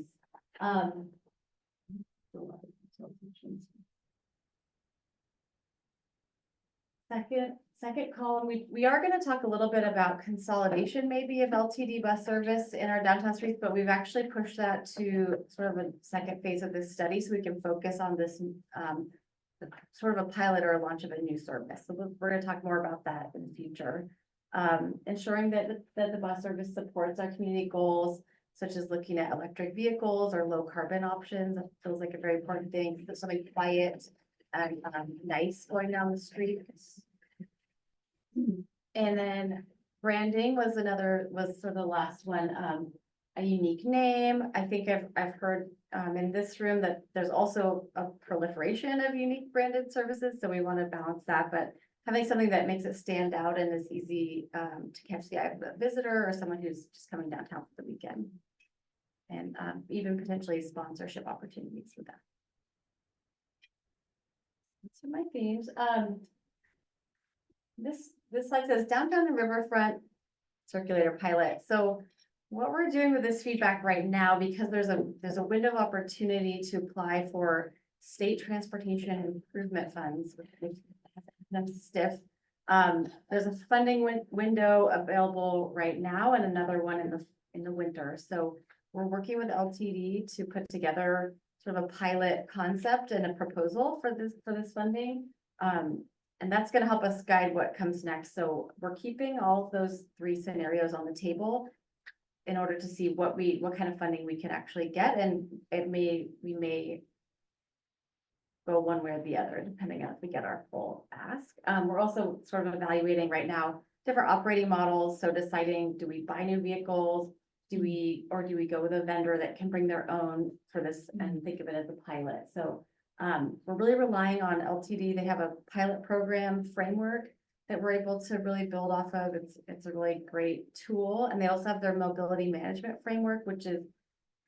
Second column, we are gonna talk a little bit about consolidation maybe of LTD bus service in our downtown streets, but we've actually pushed that to sort of a second phase of this study, so we can focus on this sort of a pilot or a launch of a new service. So we're gonna talk more about that in the future. Ensuring that the bus service supports our community goals, such as looking at electric vehicles or low carbon options. That feels like a very important thing, something quiet and nice going down the street. And then branding was sort of the last one, a unique name. I think I've heard in this room that there's also a proliferation of unique branded services, so we want to balance that, but having something that makes it stand out and is easy to catch the eye of a visitor or someone who's just coming downtown for the weekend. And even potentially sponsorship opportunities for that. Those are my themes. This slide says downtown and riverfront circulator pilot. So what we're doing with this feedback right now, because there's a window of opportunity to apply for state transportation improvement funds, which them stiff. There's a funding window available right now and another one in the winter. So we're working with LTD to put together sort of a pilot concept and a proposal for this funding. And that's going to help us guide what comes next. So we're keeping all of those three scenarios on the table in order to see what kind of funding we can actually get. And we may go one way or the other, depending on if we get our full ask. We're also sort of evaluating right now different operating models. So deciding, do we buy new vehicles? Do we go with a vendor that can bring their own for this and think of it as a pilot? So we're really relying on LTD. They have a pilot program framework that we're able to really build off of. It's a really great tool. And they also have their mobility management framework, which is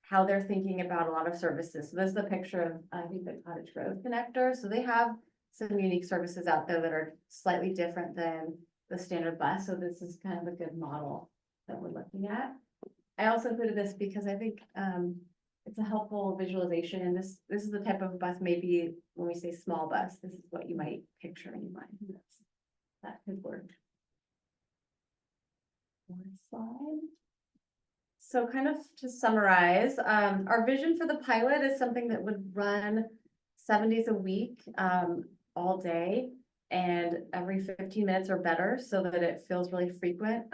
how they're thinking about a lot of services. So this is a picture of, I think, the Cottage Grove connector. So they have some unique services out there that are slightly different than the standard bus. So this is kind of a good model that we're looking at. I also included this because I think it's a helpful visualization. And this is the type of bus, maybe when we say small bus, this is what you might picture in your mind. That could work. One slide. So kind of to summarize, our vision for the pilot is something that would run 7 days a week, all day, and every 15 minutes or better, so that it feels really frequent.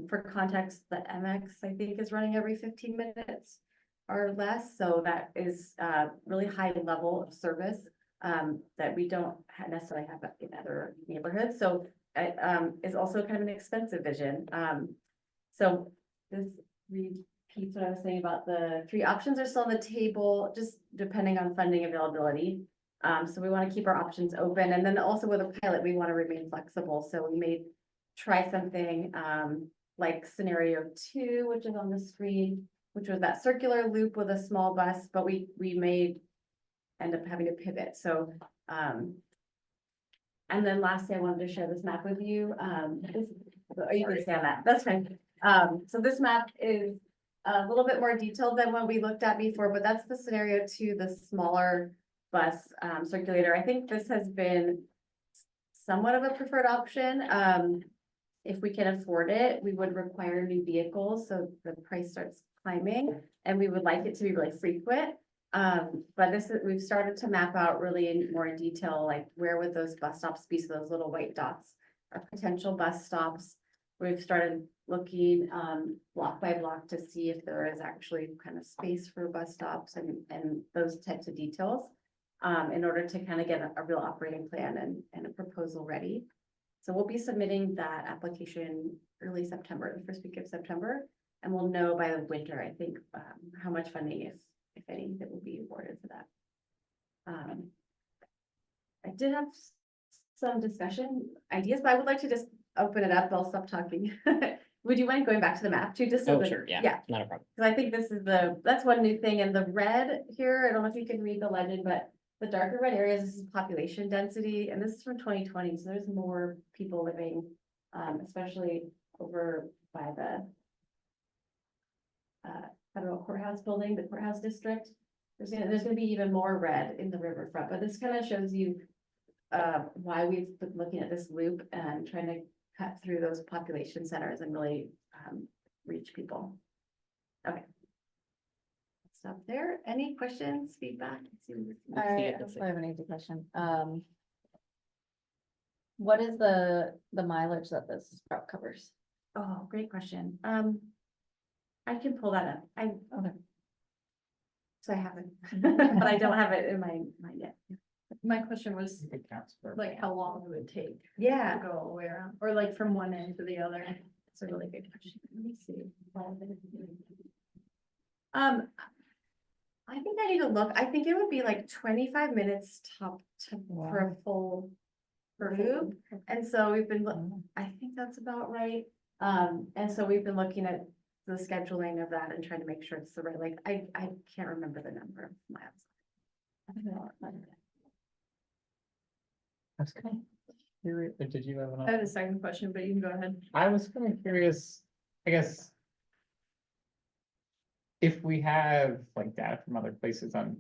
For context, the MX, I think, is running every 15 minutes or less. So that is a really high level of service that we don't necessarily have in other neighborhoods. So it is also kind of an expensive vision. So this repeats what I was saying about the three options are still on the table, just depending on funding availability. So we want to keep our options open. And then also with a pilot, we want to remain flexible. So we may try something like scenario 2, which is on the screen, which was that circular loop with a small bus, but we may end up having to pivot. So, and then lastly, I wanted to share this map with you. You can stay on that, that's fine. So this map is a little bit more detailed than what we looked at before, but that's the scenario 2, the smaller bus circulator. I think this has been somewhat of a preferred option. If we can afford it, we would require new vehicles, so the price starts climbing, and we would like it to be really frequent. But we've started to map out really more in detail, like where would those bus stops be? So those little white dots are potential bus stops. We've started looking block by block to see if there is actually kind of space for bus stops and those types of details in order to kind of get a real operating plan and a proposal ready. So we'll be submitting that application early September, the first week of September, and we'll know by the winter, I think, how much funding, if any, that will be awarded for that. I did have some discussion ideas, but I would like to just open it up. I'll stop talking would you mind going back to the map too, just so Oh, that- sure, yeah, Yeah, not a problem. because I think this is that's one new thing, and the red here, I don't know if you can read the legend, but the darker red areas, this is population density, and this is from 2020, so there's more people living, especially over by the federal courthouse building, the courthouse district. There's gonna be even more red in the riverfront, but this kind of shows you why we've been looking at this loop and trying to cut through those population centers and really reach people. Okay. Stop there. Any questions, feedback? I have an easy question. What is the mileage that this route covers? Oh, great question. I can pull that up. Okay. So I haven't, but I don't have it in my mind yet. My question was, It counts for. like, how long would it take to Yeah. go all the way around, or like from one end to the other? It's a really good question. Let me see. I think I need to look. I think it would be like 25 minutes top for a full loop. And so we've been, I think that's about right. And so we've been looking at the scheduling of that and trying to make sure it's the right, like, I can't remember the number of miles. I was kind of curious, or did you have I another? had a second question, but you can go ahead. I was kind of curious, I guess. If we have like data from other places on,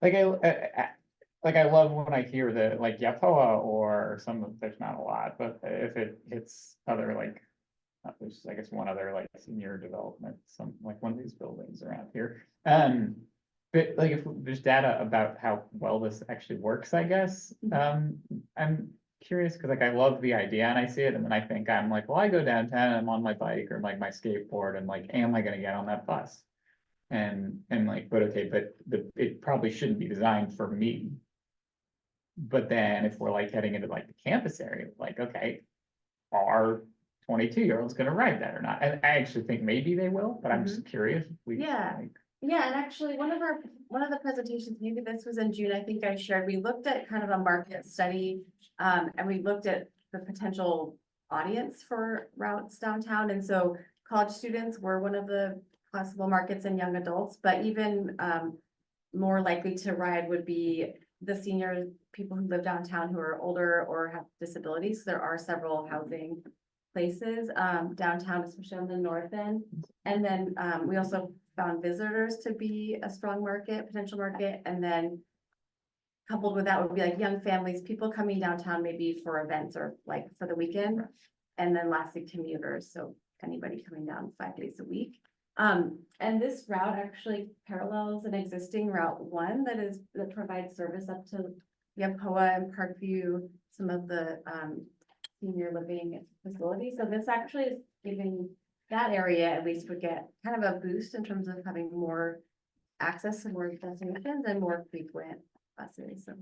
like I love when I hear that like Yapoa or some of, there's not a lot, but if it hits other like, there's, I guess, one other like senior development, some like one of these buildings around here. But like if there's data about how well this actually works, I guess, I'm curious because like I love the idea and I see it and then I think I'm like, well, I go downtown and I'm on my bike or like my skateboard and like, am I gonna get on that bus? And like, but okay, but it probably shouldn't be designed for me. But then if we're like heading into like the campus area, like, okay, are 22-year-olds gonna ride that or not? And I actually think maybe they will, but I'm just curious. If we, Yeah. like, Yeah, and actually, one of the presentations, maybe this was in June, I think I shared, we looked at kind of a market study. And we looked at the potential audience for routes downtown, and so college students were one of the possible markets and young adults, but even more likely to ride would be the senior people who live downtown who are older or have disabilities. There are several housing places downtown, especially on the north end. And then we also found visitors to be a strong market, potential market, and then coupled with that would be like young families, people coming downtown maybe for events or like for the weekend. And then lastly, commuters, so anybody coming down 5 days a week. And this route actually parallels an existing Route 1 that provides service up to Yapoa and Parkview, some of the senior living facilities. So this actually is giving that area at least would get kind of a boost in terms of having more access to more destinations and more frequent buses. So,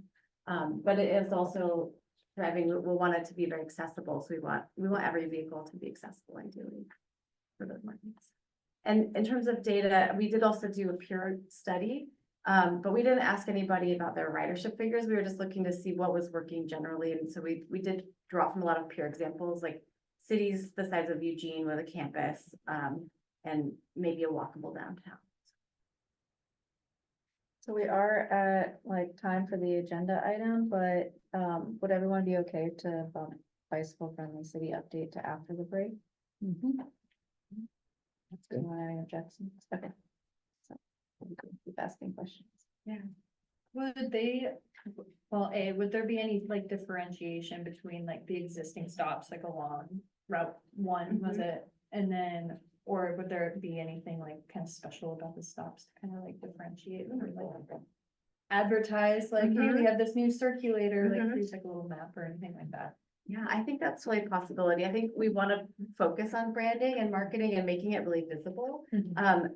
but it is also driving, we'll want it to be very accessible. So we want every vehicle to be accessible ideally for those markets. And in terms of data, we did also do a peer study, but we didn't ask anybody about their ridership figures. We were just looking to see what was working generally. And so we did draw from a lot of peer examples, like cities the size of Eugene with a campus, and maybe a walkable downtown. So we are at like time for the agenda item, but would everyone be okay to bump bicycle friendly city update to after the break? That's Do you good. want any objections? Okay. So we can keep asking questions. Would they, well, would there be any like differentiation between like the existing stops like along Route 1, was it? And then, or would there be anything like kind of special about the stops to kind of like differentiate or like advertise like, hey, we have this new circulator, like here's like a little map or anything like that? Yeah, I think that's really a possibility. I think we want to focus on branding and marketing and making it really visible.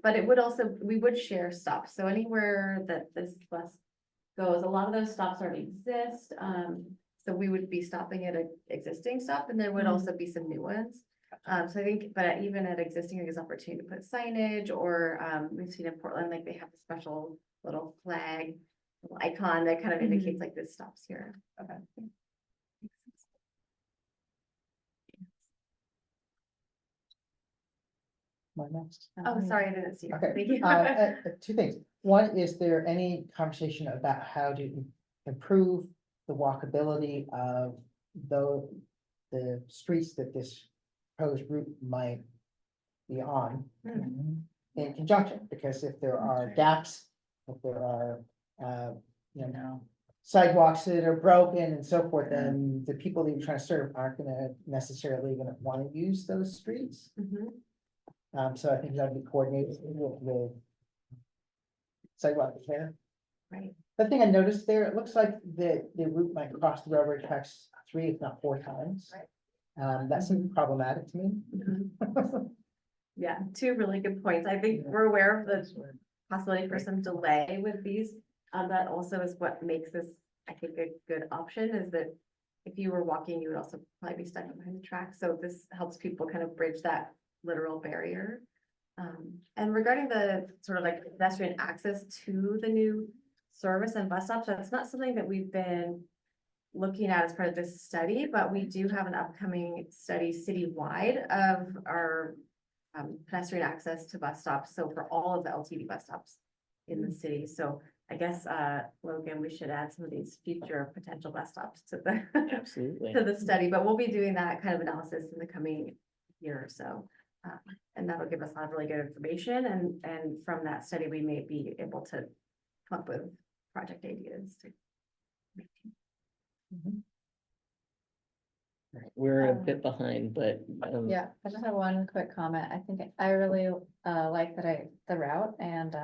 But it would also, we would share stops. So anywhere that this bus goes, a lot of those stops already exist. So we would be stopping at an existing stop, and there would also be some new ones. So I think, but even at existing, there's opportunity to put signage, or we've seen in Portland, like they have a special little flag, little icon that kind of indicates like this stops here. Okay. My next. Oh, sorry, I didn't see you. Okay, Thank you. two things. One, is there any conversation about how to improve the walkability of the streets that this proposed route might be on in conjunction? Because if there are gaps, if there are, you know, sidewalks that are broken and so forth, then the people that you're trying to serve aren't necessarily gonna wanna use those streets. Mhm. So I think that'd be coordinated with sidewalk repair. Right. The thing I noticed there, it looks like the route might cross the railroad tracks 3, if not 4 times. That seems problematic to me. Yeah, two really good points. I think we're aware of the possibility for some delay with these. That also is what makes this, I think, a good option, is that if you were walking, you would also probably be stuck behind the track. So this helps people kind of bridge that literal barrier. And regarding the sort of like pedestrian access to the new service and bus stops, that's not something that we've been looking at as part of this study, but we do have an upcoming study citywide of our pedestrian access to bus stops. So for all of the LTD bus stops in the city. So I guess, Logan, we should add some of these future potential bus stops to the Absolutely. to the study, but we'll be doing that kind of analysis in the coming year or so. And that'll give us a lot of really good information, and from that study, we may be able to come up with project ideas to. We're a bit behind, but. Yeah, I just have one quick comment. I think I really like the route, and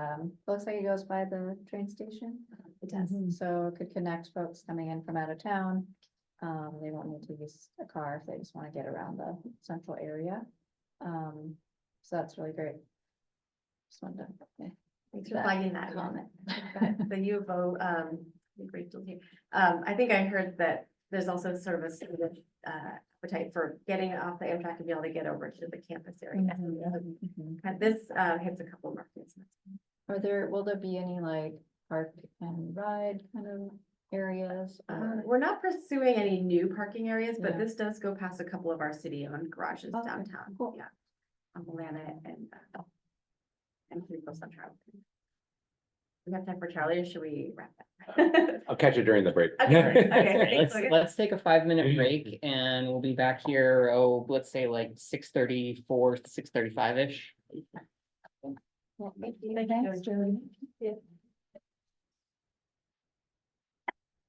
looks like it goes by the train station. It does. So it could connect folks coming in from out of town. They won't need to use a car if they just want to get around the central area. So that's really great. Just wanted to, yeah. Thanks for That flagging that. comment. The U of O, I think Rachel's here. I think I heard that there's also sort of a stated, appetite for getting off the Amtrak and be able to get over to the campus area. And this, hits a couple of markets. Will there be any like park and ride kind of areas? or- We're not pursuing any new parking areas, but Yeah. this does go past a couple of our city-owned garages Okay, downtown. cool. Yeah. On Willamette and Cleveland Central. We have time for Charlie, or should we wrap up? I'll catch you during the break. Okay, great. Okay, thanks, Let's, Logan. let's take a 5-minute break and we'll be back here, let's say like 6:34, 6:35-ish. Thank you. Thanks, Julie.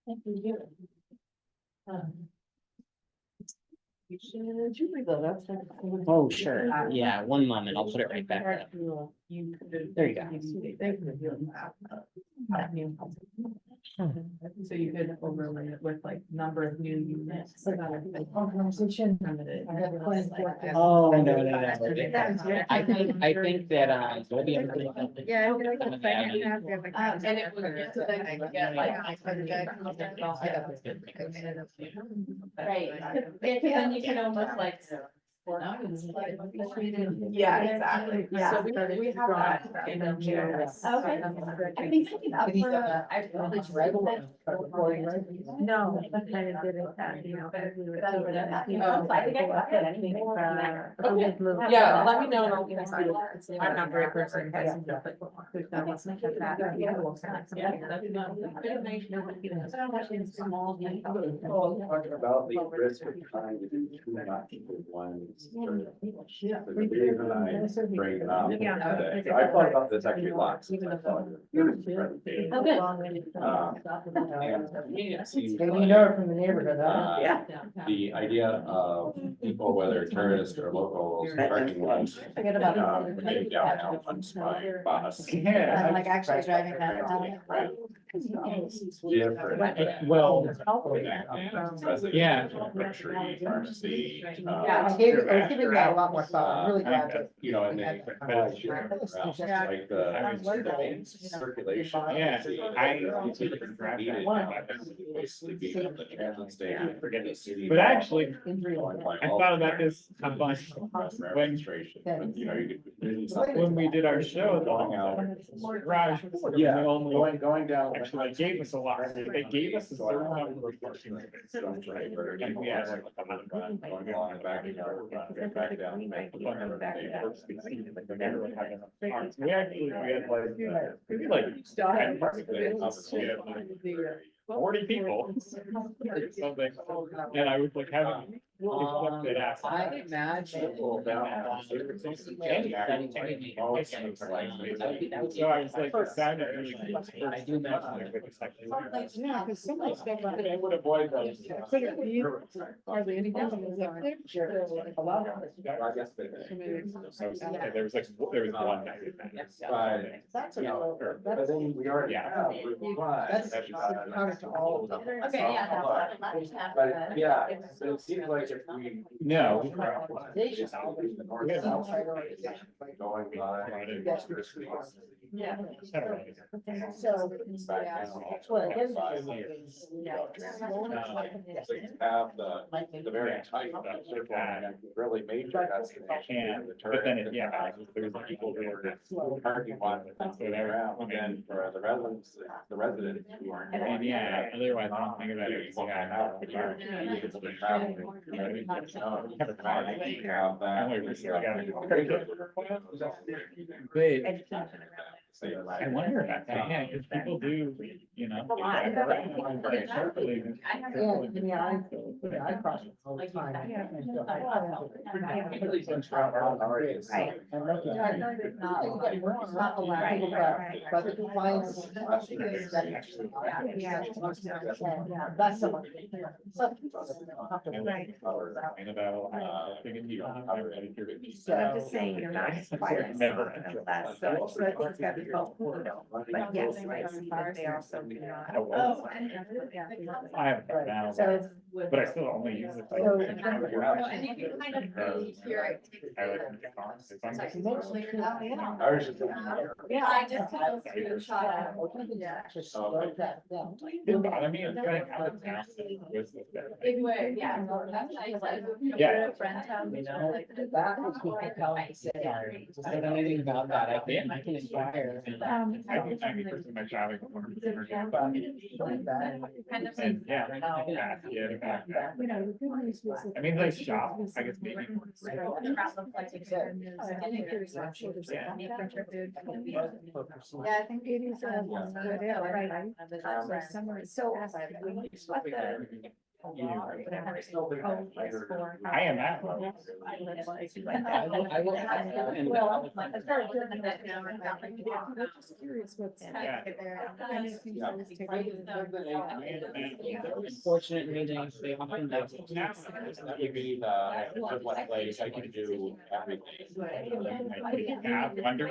Thank you. Oh, sure. Yeah, one moment. I'll put it right back up. There you go. So you could overlay it with like number of new units. Conversation. I had plans for it. Oh, no. I think that, we'll be able to. Yeah, I feel like the second half, we have a And it would get to the, get like. Right. Then you can almost like. Yeah, exactly. Yeah. So we have that in the June. Okay. I think something up for, I probably No, I kind of did it, you know. I think I got it anyway. Yeah, let me know and I'll give you. I'm not very person. Has some stuff that wants to have that. About the risk of trying to do too much with one. The reason I bring it up today, I thought about this actually a lot. since I saw your presentation. And it seems Maybe you like, know it from the neighborhood, huh? Yeah. the idea of people, whether tourists or locals, parking lots. Forget about it. Maybe downtown on my bus. I'm like actually driving that down. Different. Well, yeah. Grocery, pharmacy. I was giving that a lot more thought. I'm really glad that. You know, and then. Like the circulation. Yeah, Basically being on the transit station, forget the city. But actually, I I thought about this a bunch when, You know, you could. when we did our show. Going out. Garage was the only Going down. actually, they gave us a lot, they gave us a certain number of parking spaces, right? And we had like a hundred. Going along the back, back down. We actually, we had like 10 parking spaces. We had like 40 people. Or something, and I was like having. really flipped it out. I imagine. So I was like, it sounded really. I do imagine. Yeah, because some of the stuff. I would avoid those. Hardly anything was up there. A lot of it. There was like, there was one night. That's Yeah. a. But That's. then we already Yeah. have. That's counter to all of them. Okay, yeah. But yeah, so it seems like if we. No. Just open the north south going by. Yeah. So. Back down. That's what it is. So you have the very tight, really major destination. But then it, yeah, there's people who are. Parking lot, that's what they're at, and then for the residents who aren't. And yeah, otherwise I don't think about it. I wonder about that, yeah, because people do, you know. I cross it all the time. Right. And look at it. Not allowed, but the compliance. That's someone. Right. So But I'm just saying, you're not required. Never. So it's gotta be both, you know, but yes, I see that they also do not. Oh. Yeah. I have it now, So. but I still only use it. Like, So- And you can kind of really hear it. I like to get on, if I'm just- Yeah, I just took a screenshot of. Yeah. Just slow that down. Didn't bother me, it's kind of out of town. Was the- Big way, yeah, so that's nice. Yeah. Friend town, You know, That is what I tell them to say. I don't know anything about that. I can inquire. I do 90% of my traveling. Kind of. And yeah, yeah, yeah. You know, the good news was. I mean, like shop, I guess maybe. Yeah, I think It is, whatever, right? Summer, so. What the. Whatever. I am at. I will. Well, as far as doing that now, I'm just curious what's. Yeah. Unfortunately, they often do. Give me one place I can do everything. Yeah, wonder.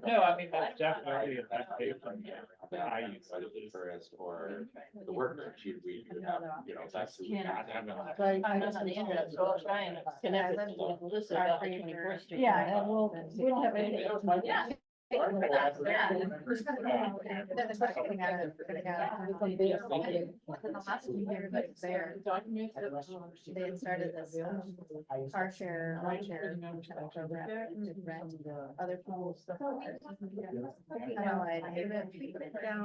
No, I mean, that's definitely a best case for me. I use it. First, or the work that we do have, you know, that's. who we have. I'm just on the internet, so I'll try and connect with Melissa about the 21st Street. Yeah, and we don't have any. Yeah. They had started this car share, ride share program to rent other people's stuff.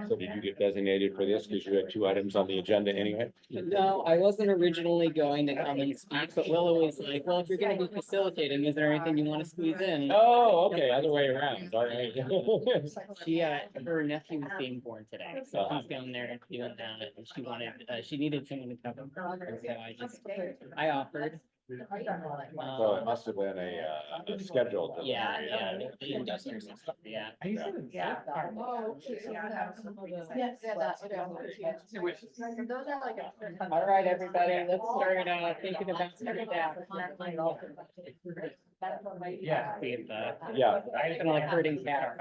So did you get designated for this because you had 2 items on the agenda anyway? No, I wasn't originally going to come and speak, but Willow was like, well, if you're gonna be facilitating, is there anything you want to squeeze in? Oh, okay, other way around, all right. She, her nephew was being born today, so she's going there and doing that, and she wanted, she needed someone to cover her, so I offered. So it must have been a scheduled. Yeah, yeah. I used it in. Yeah. Yes, yeah, that's. Those are like. All right, everybody, let's start, thinking about starting that. Yeah. See if, Yeah. I'm gonna like herding cat.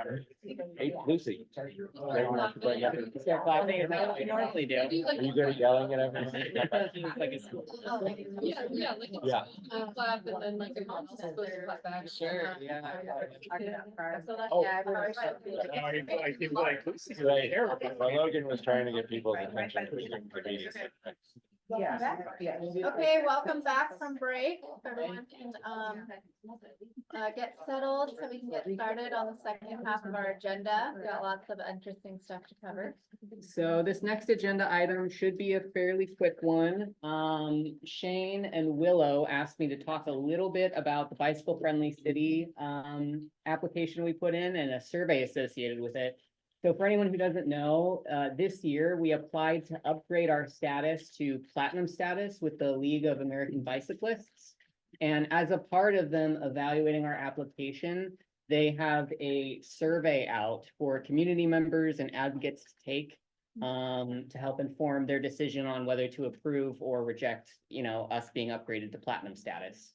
Hey, Lucy. They want to bring up- Start clapping, is that what you normally do? Are you good at yelling at everything? Yeah. Clap and then like. Clap back. Sure, yeah. Oh. I feel like. Right. Well, Logan was trying to get people's attention. Yeah. Yeah. Okay, welcome back from break. Everyone can, get settled so we can get started on the second half of our agenda. We got lots of interesting stuff to cover. So this next agenda item should be a fairly quick one. Shane and Willow asked me to talk a little bit about the bicycle friendly city application we put in and a survey associated with it. So for anyone who doesn't know, this year we applied to upgrade our status to platinum status with the League of American Bicyclists. And as a part of them evaluating our application, they have a survey out for community members and advocates to take to help inform their decision on whether to approve or reject, us being upgraded to platinum status.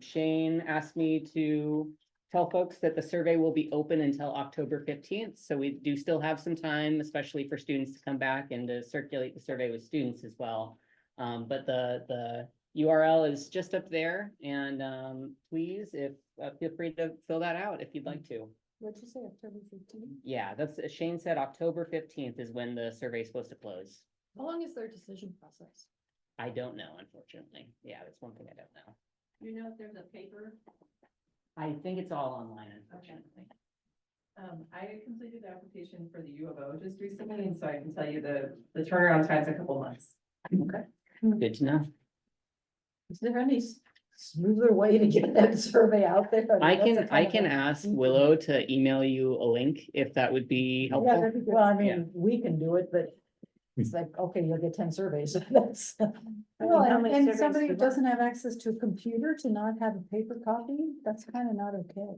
Shane asked me to tell folks that the survey will be open until October 15th. So we do still have some time, especially for students to come back and to circulate the survey with students as well. But the URL is just up there, and please, feel free to fill that out if you'd like to. What'd you say, October 15th? Yeah, Shane said October 15th is when the survey is supposed to close. How long is their decision process? I don't know, unfortunately. Yeah, that's one thing I don't know. You know if there's a paper? I think it's all online, unfortunately. I completed the application for the U of O just recently, and so I can tell you the turnaround time's a couple months. Okay, good to know. Is there any smoother way to get that survey out there? I That's a can kind of a- ask Willow to email you a link if that would be Yeah, helpful. that'd be good. Well, I Yeah. mean, we can do it, but it's like, okay, you'll get 10 surveys. That's. Well, how and many and surveys somebody do who you want? doesn't have access to a computer to not have a paper copy, that's kind of not okay.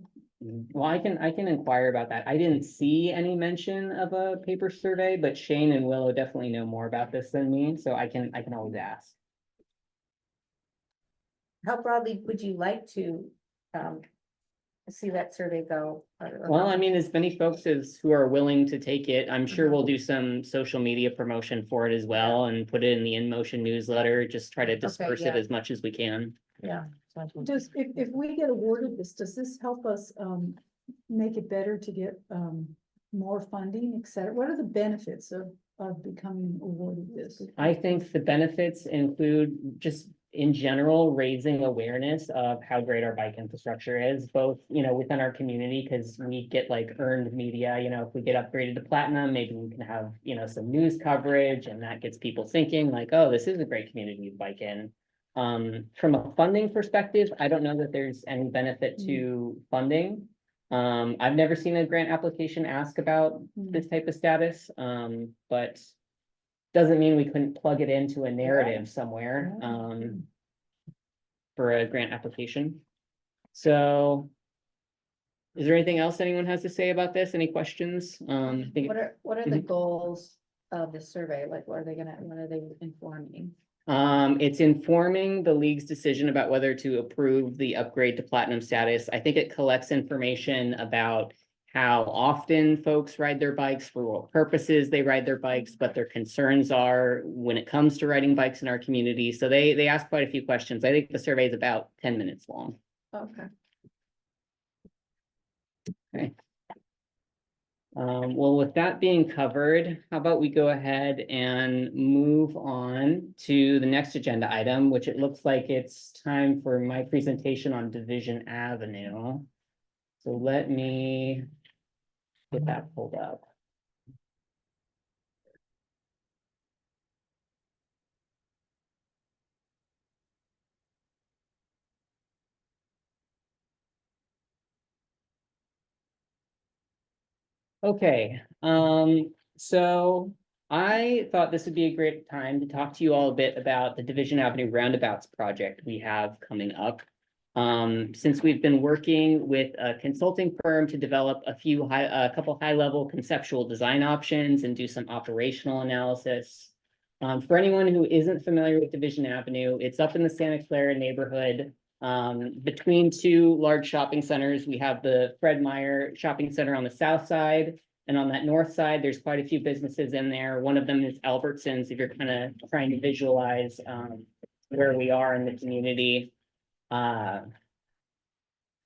Well, I can inquire about that. I didn't see any mention of a paper survey, but Shane and Willow definitely know more about this than me, so I can always ask. How broadly would you like to see that survey go? Well, I mean, as many folks as who are willing to take it, I'm sure we'll do some social media promotion for it as well and put it in the InMotion newsletter, just try to disperse it yeah. as much as we can. Yeah. If we get awarded this, does this help us, make it better to get, more funding, et cetera? What are the benefits of becoming awarded this? I think the benefits include just in general, raising awareness of how great our bike infrastructure is, both, within our community, because we get like earned media, if we get upgraded to platinum, maybe we can have, some news coverage, and that gets people thinking like, oh, this is a great community to bike in. From a funding perspective, I don't know that there's any benefit to funding. I've never seen a grant application ask about this type of status, but doesn't mean we couldn't plug it into a narrative somewhere, for a grant application. So is there anything else anyone has to say about this? Any questions? I think- What are the goals of the survey? Like, what are they informing? It's informing the league's decision about whether to approve the upgrade to platinum status. I think it collects information about how often folks ride their bikes, for what purposes they ride their bikes, what their concerns are when it comes to riding bikes in our community. So they ask quite a few questions. I think the survey is about 10 minutes long. Okay. Okay. Well, with that being covered, how about we go ahead and move on to the next agenda item, which it looks like it's time for my presentation on Division Avenue. So let me get that pulled up. Okay, so I thought this would be a great time to talk to you all a bit about the Division Avenue Roundabouts project we have coming up. Since we've been working with a consulting firm to develop a couple high-level conceptual design options and do some operational analysis. For anyone who isn't familiar with Division Avenue, it's up in the Santa Clara neighborhood. Between two large shopping centers, we have the Fred Meyer Shopping Center on the south side. And on that north side, there's quite a few businesses in there. One of them is Albertsons, if you're kind of trying to visualize where we are in the community.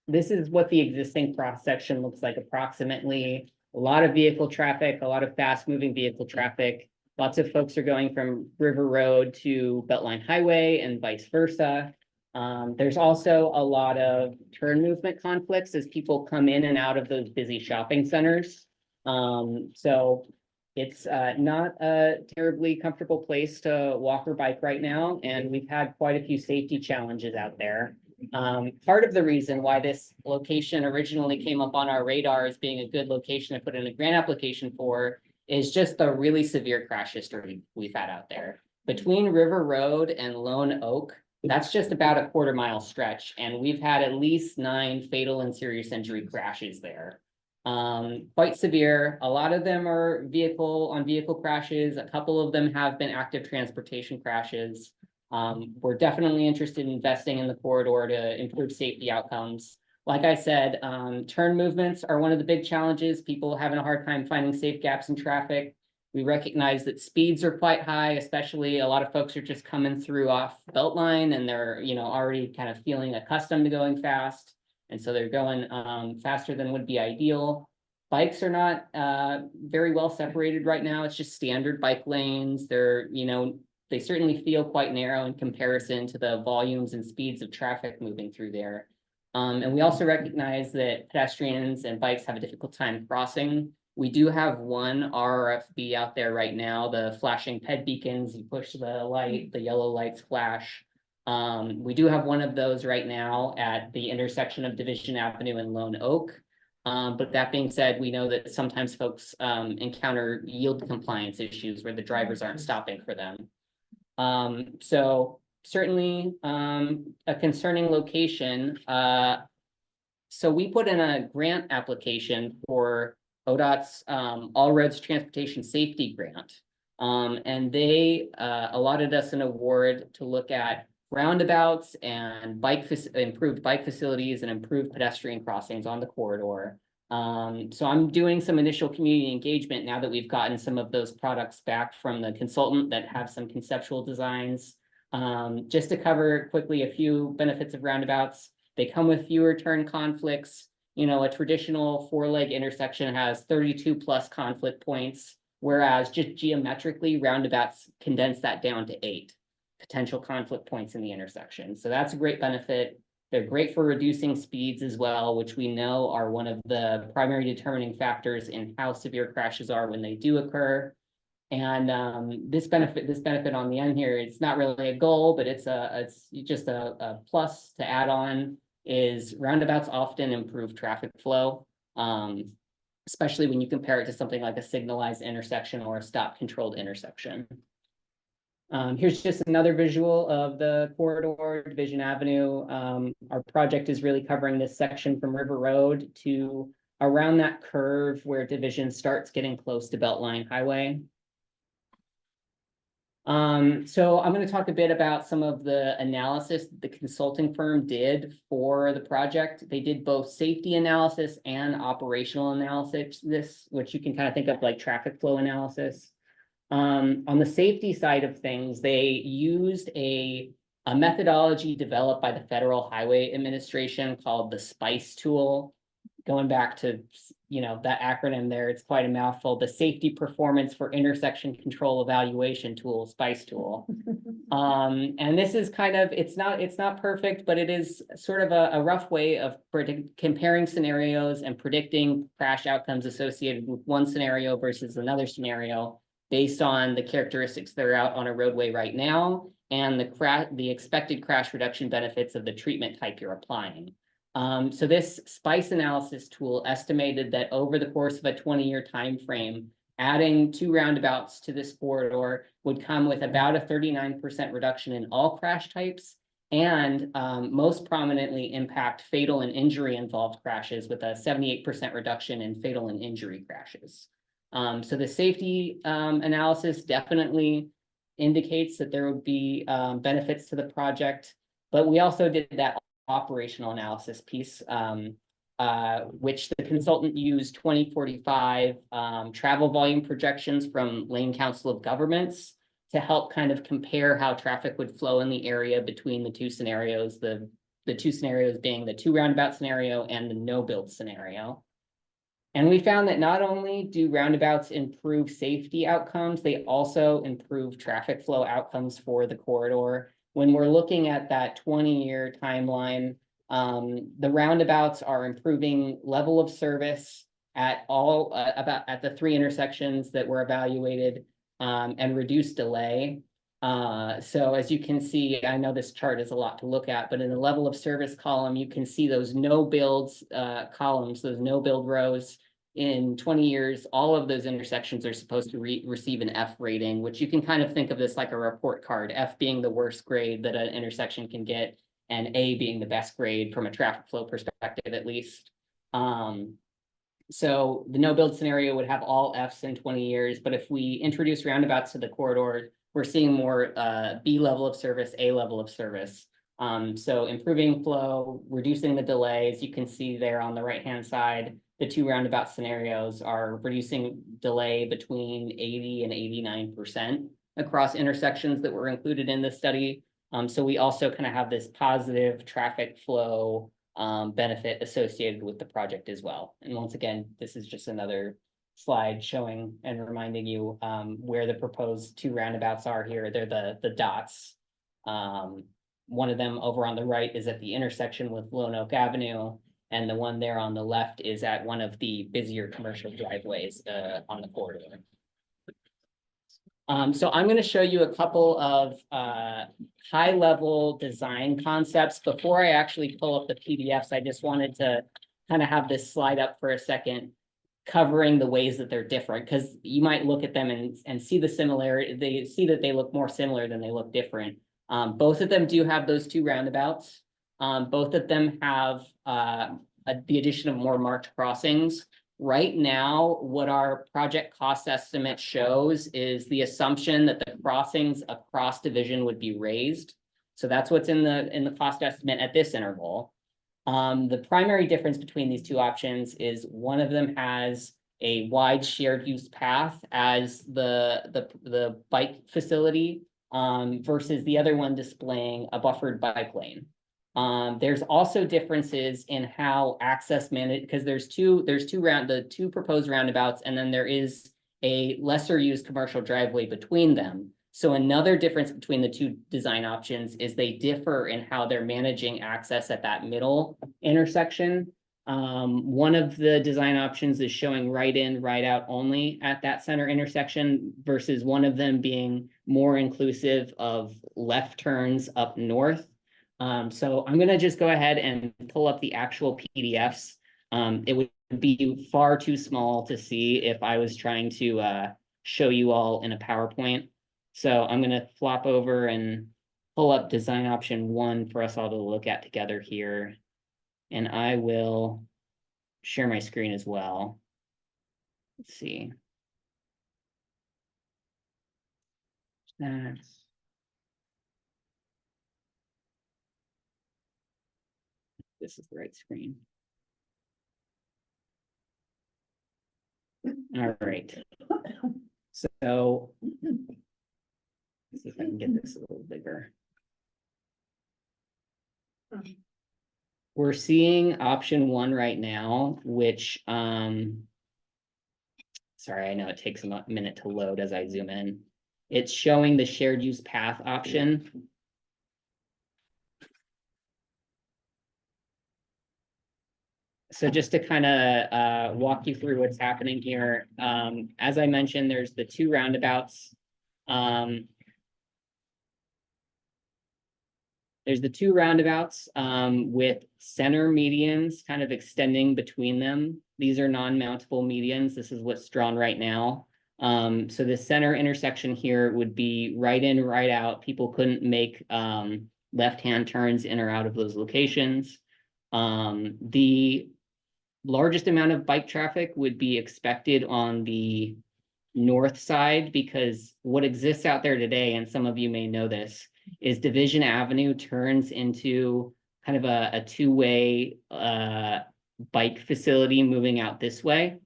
This is what the existing cross section looks like approximately. A lot of vehicle traffic, a lot of fast moving vehicle traffic. Lots of folks are going from River Road to Beltline Highway and vice versa. There's also a lot of turn movement conflicts as people come in and out of those busy shopping centers. So it's not a terribly comfortable place to walk or bike right now, and we've had quite a few safety challenges out there. Part of the reason why this location originally came up on our radar as being a good location to put in a grant application for is just the really severe crash history we've had out there. Between River Road and Lone Oak, that's just about a quarter-mile stretch, and we've had at least 9 fatal and serious injury crashes there. Quite severe. A lot of them are vehicle crashes. A couple of them have been active transportation crashes. We're definitely interested in investing in the corridor to improve safety outcomes. Like I said, turn movements are one of the big challenges. People having a hard time finding safe gaps in traffic. We recognize that speeds are quite high, especially a lot of folks are just coming through off Beltline and they're, already kind of feeling accustomed to going fast. And so they're going faster than would be ideal. Bikes are not very well separated right now. It's just standard bike lanes. They're, they certainly feel quite narrow in comparison to the volumes and speeds of traffic moving through there. And we also recognize that pedestrians and bikes have a difficult time crossing. We do have one RFB out there right now, the flashing ped beacons. You push the light, the yellow lights flash. We do have one of those right now at the intersection of Division Avenue and Lone Oak. But that being said, we know that sometimes folks encounter yield compliance issues where the drivers aren't stopping for them. So certainly a concerning location. So we put in a grant application for ODOT's All Roads Transportation Safety Grant. And they allotted us an award to look at roundabouts and improved bike facilities and improved pedestrian crossings on the corridor. So I'm doing some initial community engagement now that we've gotten some of those products back from the consultant that have some conceptual designs. Just to cover quickly a few benefits of roundabouts. They come with fewer turn conflicts. A traditional 4-leg intersection has 32 plus conflict points, whereas just geometrically roundabouts condense that down to 8 potential conflict points in the intersection. So that's a great benefit. They're great for reducing speeds as well, which we know are one of the primary determining factors in how severe crashes are when they do occur. And this benefit on the end here, it's not really a goal, but it's just a plus to add on, is roundabouts often improve traffic flow, especially when you compare it to something like a signalized intersection or a stop controlled intersection. Here's just another visual of the corridor, Division Avenue. Our project is really covering this section from River Road to around that curve where Division starts getting close to Beltline Highway. So I'm going to talk a bit about some of the analysis the consulting firm did for the project. They did both safety analysis and operational analysis, which you can kind of think of like traffic flow analysis. On the safety side of things, they used a methodology developed by the Federal Highway Administration called the SPICE tool. Going back to, that acronym there, it's quite a mouthful. The Safety Performance for Intersection Control Evaluation Tool, SPICE tool. And this is kind of, it's not perfect, but it is sort of a rough way of comparing scenarios and predicting crash outcomes associated with one scenario versus another scenario, based on the characteristics that are out on a roadway right now and the expected crash reduction benefits of the treatment type you're applying. So this SPICE analysis tool estimated that over the course of a 20-year time frame, adding 2 roundabouts to this corridor would come with about a 39% reduction in all crash types, and most prominently impact fatal and injury involved crashes with a 78% reduction in fatal and injury crashes. So the safety analysis definitely indicates that there would be benefits to the project, but we also did that operational analysis piece, which the consultant used 2045 travel volume projections from Lane Council of Governments to help kind of compare how traffic would flow in the area between the 2 scenarios, the 2 scenarios being the 2 roundabout scenario and the no build scenario. And we found that not only do roundabouts improve safety outcomes, they also improve traffic flow outcomes for the corridor. When we're looking at that 20-year timeline, the roundabouts are improving level of service at all, at the 3 intersections that were evaluated, and reduce delay. So as you can see, I know this chart is a lot to look at, but in the level of service column, you can see those no builds columns, those no build rows. In 20 years, all of those intersections are supposed to receive an F rating, which you can kind of think of this like a report card, F being the worst grade that an intersection can get, and A being the best grade from a traffic flow perspective, at least. So the no build scenario would have all Fs in 20 years, but if we introduce roundabouts to the corridor, we're seeing more B level of service, A level of service. So improving flow, reducing the delays. You can see there on the right-hand side, the 2 roundabout scenarios are reducing delay between 80 and 89% across intersections that were included in the study. So we also kind of have this positive traffic flow benefit associated with the project as well. And once again, this is just another slide showing and reminding you where the proposed 2 roundabouts are here. They're the dots. One of them over on the right is at the intersection with Lone Oak Avenue, and the one there on the left is at one of the busier commercial driveways on the corridor. So I'm going to show you a couple of high-level design concepts. Before I actually pull up the PDFs, I just wanted to kind of have this slide up for a second, covering the ways that they're different, because you might look at them and see the similarity. They see that they look more similar than they look different. Both of them do have those 2 roundabouts. Both of them have the addition of more marked crossings. Right now, what our project cost estimate shows is the assumption that the crossings across division would be raised. So that's what's in the cost estimate at this interval. The primary difference between these 2 options is one of them has a wide shared use path as the bike facility, versus the other one displaying a buffered bike lane. There's also differences in how access managed, because there's the 2 proposed roundabouts, and then there is a lesser used commercial driveway between them. So another difference between the 2 design options is they differ in how they're managing access at that middle intersection. One of the design options is showing right in, right out only at that center intersection, versus one of them being more inclusive of left turns up north. So I'm going to just go ahead and pull up the actual PDFs. It would be far too small to see if I was trying to show you all in a PowerPoint. So I'm going to flop over and pull up design option 1 for us all to look at together here. And I will share my screen as well. Let's see. This is the right screen. All right. So let's see if I can get this a little bigger. We're seeing option 1 right now, which sorry, I know it takes a minute to load as I zoom in. It's showing the shared use path option. So just to kind of walk you through what's happening here, as I mentioned, there's the 2 roundabouts. There's the 2 roundabouts with center medians kind of extending between them. These are non-mountable medians. This is what's drawn right now. So the center intersection here would be right in, right out. People couldn't make left-hand turns in or out of those locations. The largest amount of bike traffic would be expected on the north side, because what exists out there today, and some of you may know this, is Division Avenue turns into kind of a 2-way bike facility moving out this way.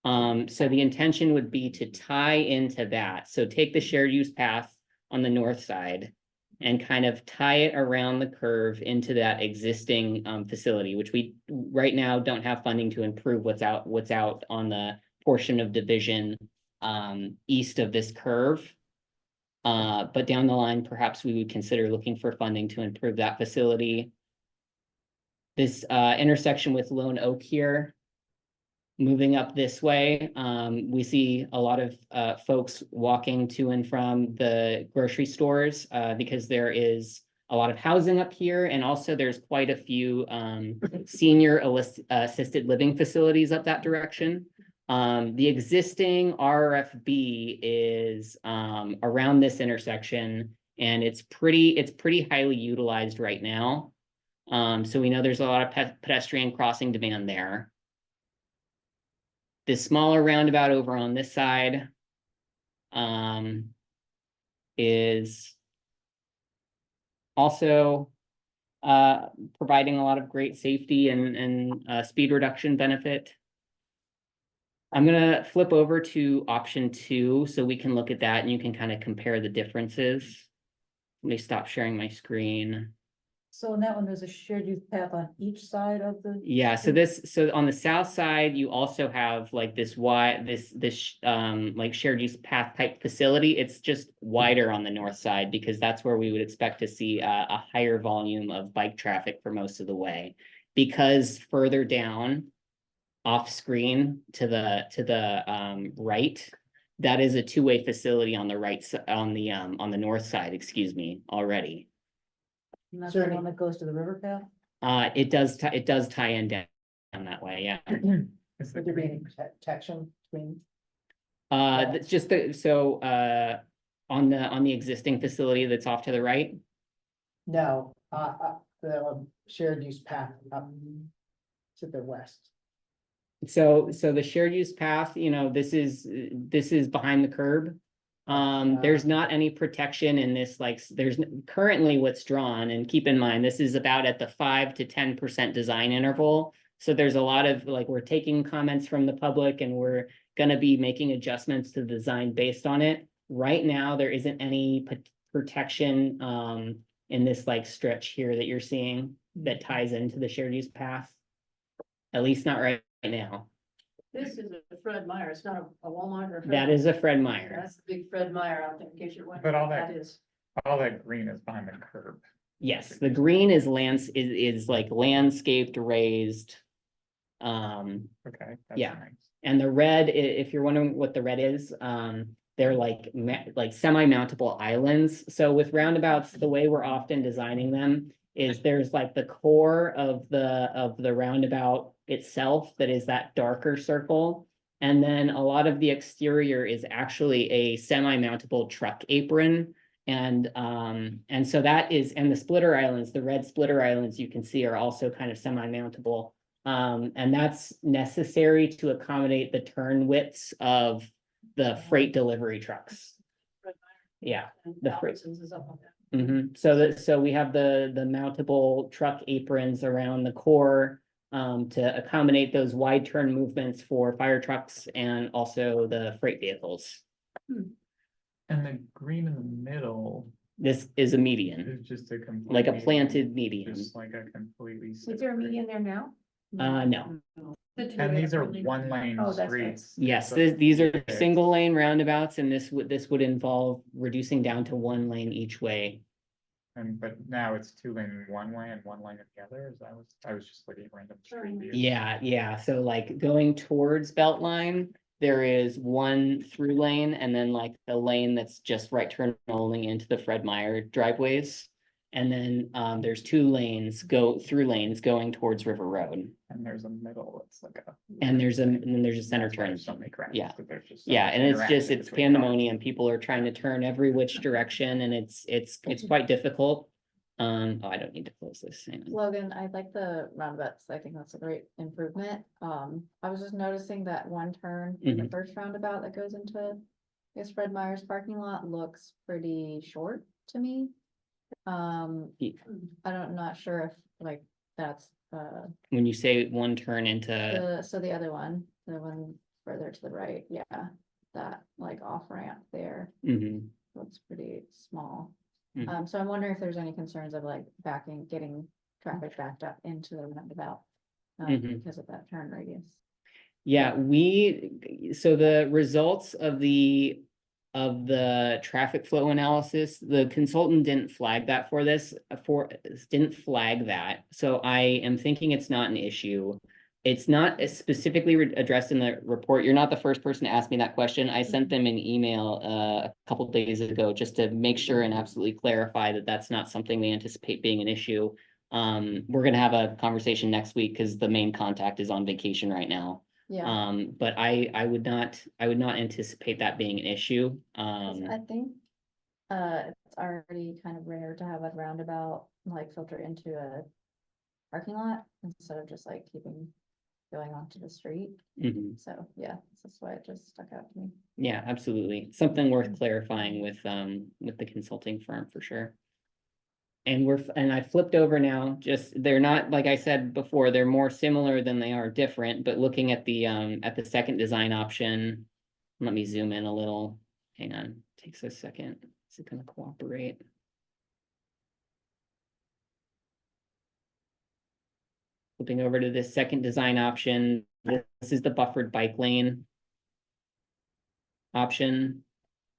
So the intention would be to tie into that. So take the shared use path on the north side, and kind of tie it around the curve into that existing facility, which we right now don't have funding to improve what's out on the portion of Division east of this curve. But down the line, perhaps we would consider looking for funding to improve that facility. This intersection with Lone Oak here. Moving up this way, we see a lot of folks walking to and from the grocery stores because there is a lot of housing up here, and also there's quite a few senior assisted living facilities up that direction. The existing RFB is around this intersection, and it's pretty highly utilized right now. So we know there's a lot of pedestrian crossing demand there. This smaller roundabout over on this side is also providing a lot of great safety and speed reduction benefit. I'm gonna flip over to option 2 so we can look at that and you can kind of compare the differences. Let me stop sharing my screen. So in that one, there's a shared use path on each side of the. Yeah, so on the south side, you also have like this like shared use path type facility. It's just wider on the north side because that's where we would expect to see a higher volume of bike traffic for most of the way. Because further down off screen to the right, that is a two-way facility on the right on the north side, excuse me, already. And that's the one that goes to the river path? It does tie in down that way, yeah. Is the Would there be any green, protection between? That's just on the existing facility that's off to the right. No, the shared use path up to the west. So the shared use path, you know, this is behind the curb. There's not any protection in this, like, there's currently what's drawn, and keep in mind, this is about at the 5 to 10% design interval. So there's a lot of, like, we're taking comments from the public and we're gonna be making adjustments to the design based on it. Right now, there isn't any protection in this like stretch here that you're seeing that ties into the shared use path. At least not right now. This is a Fred Meyer, it's not a Walmart or. a Fred That is a Meyer. Fred Meyer. That's the big Fred Meyer out there, in case you're wondering. But all what that- is. all that green is behind the curb. Yes, the green is is like landscaped, raised. Okay. That's Yeah. nice. And the red, if you're wondering what the red is, they're like semi-mountable islands. So with roundabouts, the way we're often designing them is there's like the core of the roundabout itself that is that darker circle. And then a lot of the exterior is actually a semi-mountable truck apron. And so that is, and the splitter islands, the red splitter islands you can see are also kind of semi-mountable. And that's necessary to accommodate the turn widths of the freight delivery trucks. Fred Meyer. Yeah, And the freight. Albertsons is up on that. So we have the mountable truck aprons around the core to accommodate those wide turn movements for fire trucks and also the freight vehicles. And the green in the middle This is a median, is just a complete. like a median, planted median. Just like a completely. Is there a separate- median there now? No, And these are one lane Oh, that's right. streets. yes, so- these are Okay. single lane roundabouts, and this would involve reducing down to one lane each way. But now it's 2 lane in one way and 1 lane in the other, I was just looking at random street views. Yeah, so like going towards Beltline, there is one through lane and then like the lane that's just right turn only into the Fred Meyer driveways. And then there's 2 lanes lanes going towards River Road. And there's a middle, it's like a. And then there's a center That's why turn. there's so many crashes, Yeah. 'cause there's just so Yeah, much and it's interaction it's between cars. pandemonium. People are trying to turn every which direction and it's quite difficult. Oh, I don't need to close this. Hang on. Logan, I like the roundabouts. I think that's a great improvement. I was just noticing that one turn in the first roundabout that goes into, I guess, Fred Meyer's parking lot looks pretty short to me. I'm not sure if like that's, When you say one turn into, so the other one, the one further to the right, yeah, that like off ramp there Mhm. looks pretty small. Mhm. So I'm wondering if there's any concerns of like getting traffic backed up into the roundabout. Mhm. Because of that turn radius. Yeah, so the results of the traffic flow analysis, the consultant didn't flag that didn't flag that. So I am thinking it's not an issue. It's not as specifically addressed in the report. You're not the first person to ask me that question. I sent them an email a couple days ago just to make sure and absolutely clarify that that's not something they anticipate being an issue. We're gonna have a conversation next week because the main contact is on vacation right now. Yeah, But I would not anticipate that being an issue. 'cause I think, it's already kind of rare to have a roundabout like filter into a parking lot instead of just like going onto the street. Mhm. So, yeah, that's why it just stuck out to me. Yeah, absolutely. Something worth clarifying with the consulting firm for sure. And I flipped over now, they're not, like I said before, they're more similar than they are different, but looking at the second design option. Let me zoom in a little. Hang on, takes a second. Is it gonna cooperate? Flipping over to this second design option, this is the buffered bike lane option.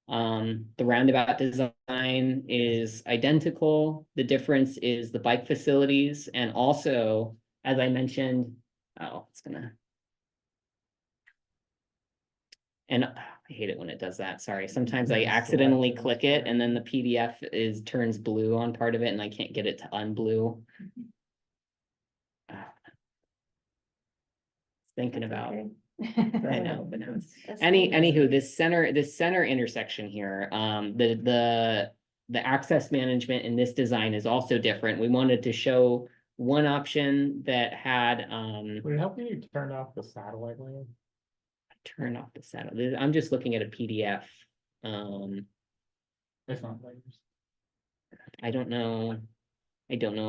The roundabout design is identical. The difference is the bike facilities and also, as I mentioned, it's gonna. And I hate it when it does that. Sorry. Sometimes I accidentally click it and then the PDF turns blue on part of it and I can't get it to unblue. Thinking about. I know, but no, anywho, this center intersection here, the access management in this design is also different. We wanted to show one option that had, Would it help you turn off the satellite lane? turn off the satellite. I'm just looking at a PDF. It's not layers. I don't know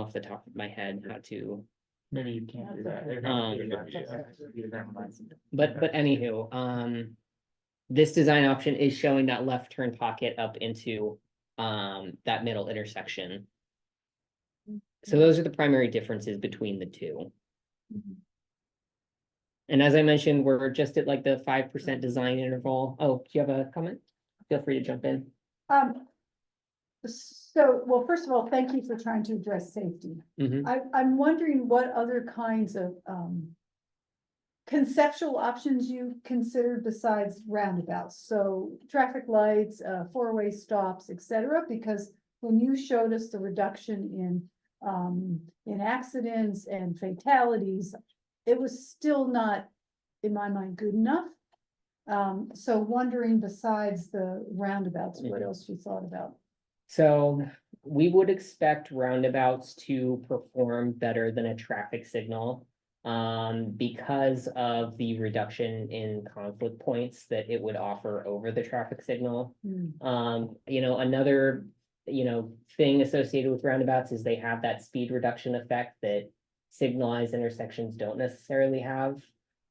off the top of my head how to. Maybe you can't do that. But anywho, this design option is showing that left turn pocket up into that middle intersection. So those are the primary differences between the two. And as I mentioned, we're just at like the 5% design interval. Oh, do you have a comment? Feel free to jump in. Well, first of all, thank you for trying to address safety. Mhm. I'm wondering what other kinds of, conceptual options you considered besides roundabouts. So traffic lights, four-way stops, et cetera, because when you showed us the reduction in accidents and fatalities, it was still not, in my mind, good enough. So wondering besides the roundabouts, what else you thought about? So we would expect roundabouts to perform better than a traffic signal. Because of the reduction in conflict points that it would offer over the traffic signal. Another, thing associated with roundabouts is they have that speed reduction effect that signalized intersections don't necessarily have.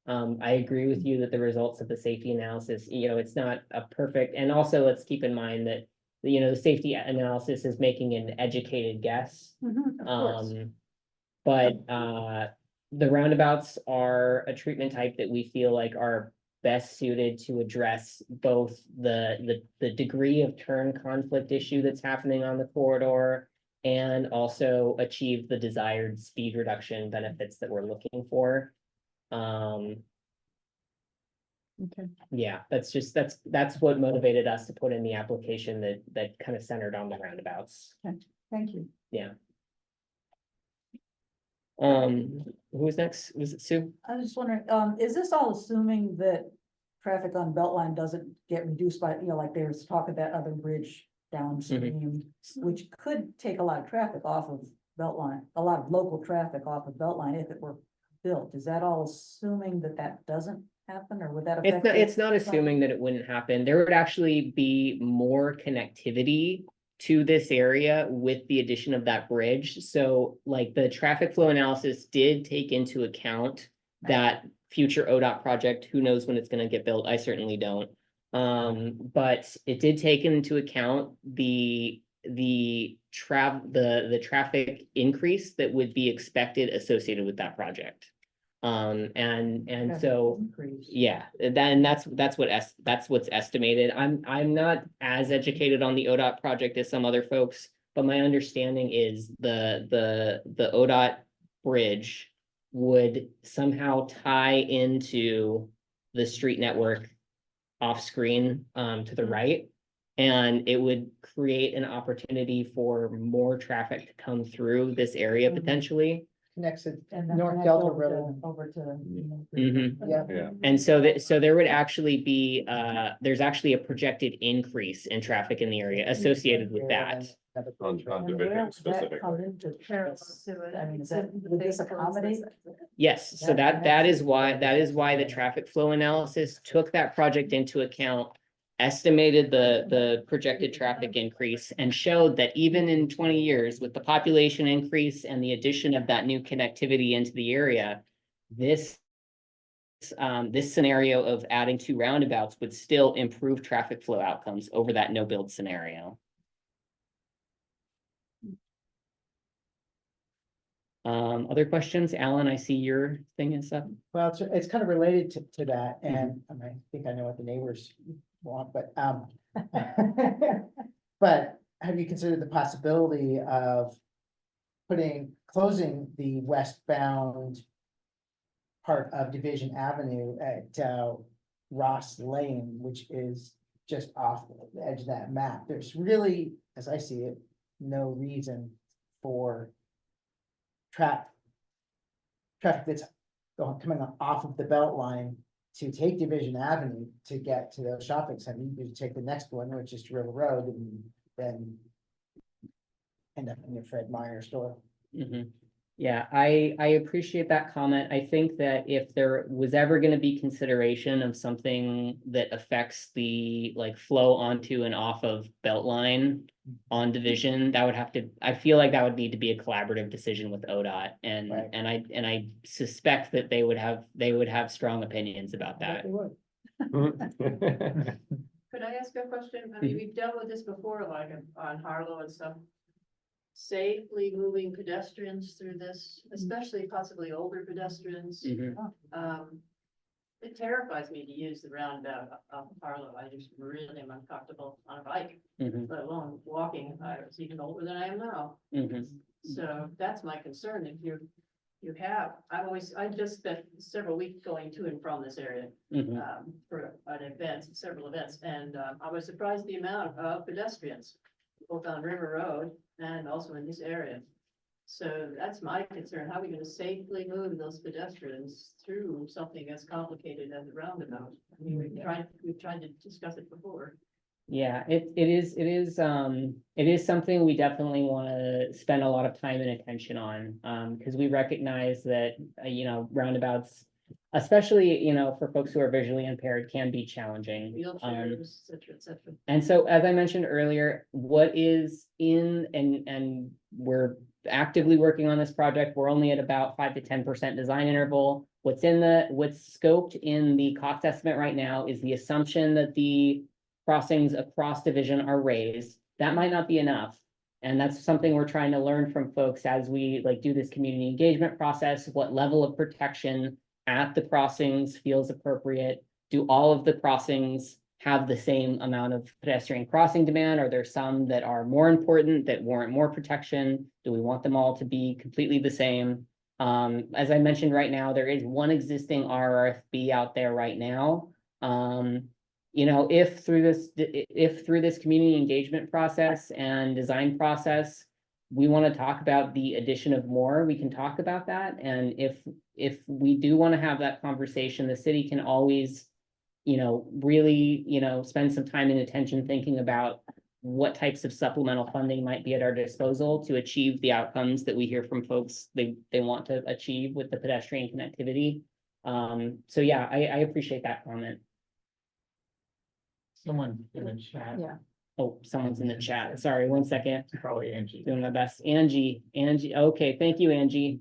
I agree with you that the results of the safety analysis, it's not a perfect, and also let's keep in mind that, the safety analysis is making an educated guess. Of course. But the roundabouts are a treatment type that we feel like are best suited to address both the degree of turn conflict issue that's happening on the corridor and also achieve the desired speed reduction benefits that we're looking for. Okay. Yeah, that's what motivated us to put in the application that kind of centered on the roundabouts. Thank you. Yeah. Who was next? Was it Sue? I was just wondering, is this all assuming that traffic on Beltline doesn't get reduced by, like there's talk of that other bridge downstream, which could take a lot of traffic off of Beltline, a lot of local traffic off of Beltline if it were built. Is that all assuming that doesn't happen, or would that affect? It's not assuming that it wouldn't happen. There would actually be more connectivity to this area with the addition of that bridge. So like the traffic flow analysis did take into account that future ODOT project. Who knows when it's going to get built? I certainly don't. But it did take into account the the traffic increase that would be expected associated with that project. And so, yeah, that's what's estimated. I'm not as educated on the ODOT project as some other folks, but my understanding is the ODOT bridge would somehow tie into the street network off screen, to the right. And it would create an opportunity for more traffic to come through this area potentially. Connects it, And then North connect Delta over to- Road. Over to. Mhm. Yeah. Yeah. And so that, so there would actually be, there's actually a projected increase in traffic in the area associated with that. On And Division where would that specifically. come into Parallel this? to it. I mean, is that, would this accommodate? Yes, so That that is connects- why the traffic flow analysis took that project into account. Estimated the projected traffic increase and showed that even in 20 years with the population increase and the addition of that new connectivity into the area. This scenario of adding 2 roundabouts would still improve traffic flow outcomes over that no build scenario. Other questions? Alan, I see your thing is up. Well, it's kind of related to that, and I think I know what the neighbors want, but, but have you considered the possibility of closing the westbound part of Division Avenue at, Ross Lane, which is just off the edge of that map? There's really, as I see it, no reason for traffic that's coming off of the belt line to take Division Avenue to get to the shopping center. You could take the next one, which is River Road, and then end up in your Fred Meyer store. Mhm. Yeah, I appreciate that comment. I think that if there was ever gonna be consideration of something that affects the like flow onto and off of Beltline on Division, that would have to, I feel like that would need to be a collaborative decision with ODOT. And Right. and I suspect that they would have strong opinions about that. They would. Could I ask a question? I mean, we've dealt with this before, like on Harlow and stuff. Safely moving pedestrians through this, especially possibly older pedestrians. Mhm. It terrifies me to use the roundabout of Harlow. I just really am uncomfortable on a bike, Mhm. let alone walking. I was even older than I am now. Mhm. So that's my concern. If I just spent several weeks going to and from this area. Mhm. For an event, several events, and I was surprised the amount of pedestrians, both on River Road and also in this area. So that's my concern. How are we gonna safely move those pedestrians through something as complicated as a roundabout? I mean, we've tried to discuss it before. Yeah, it is something we definitely want to spend a lot of time and attention on, because we recognize that, roundabouts, especially, for folks who are visually impaired, can be challenging. Wheelchairs, et cetera, et cetera. And so, as I mentioned earlier, what is in, and we're actively working on this project, we're only at about 5 to 10% design interval. What's scoped in the cost estimate right now is the assumption that the crossings across Division are raised. That might not be enough. And that's something we're trying to learn from folks as we do this community engagement process. What level of protection at the crossings feels appropriate? Do all of the crossings have the same amount of pedestrian crossing demand? Are there some that are more important that warrant more protection? Do we want them all to be completely the same? As I mentioned right now, there is one existing RRFB out there right now. If through this community engagement process and design process, we want to talk about the addition of more, we can talk about that. And if we do want to have that conversation, the city can always, really, spend some time and attention thinking about what types of supplemental funding might be at our disposal to achieve the outcomes that we hear from folks they want to achieve with the pedestrian connectivity. So yeah, I appreciate that comment. Someone in the chat. Yeah. Oh, someone's in the chat. Sorry, 1 second. Probably Angie. Doing my best. Angie, okay, thank you, Angie.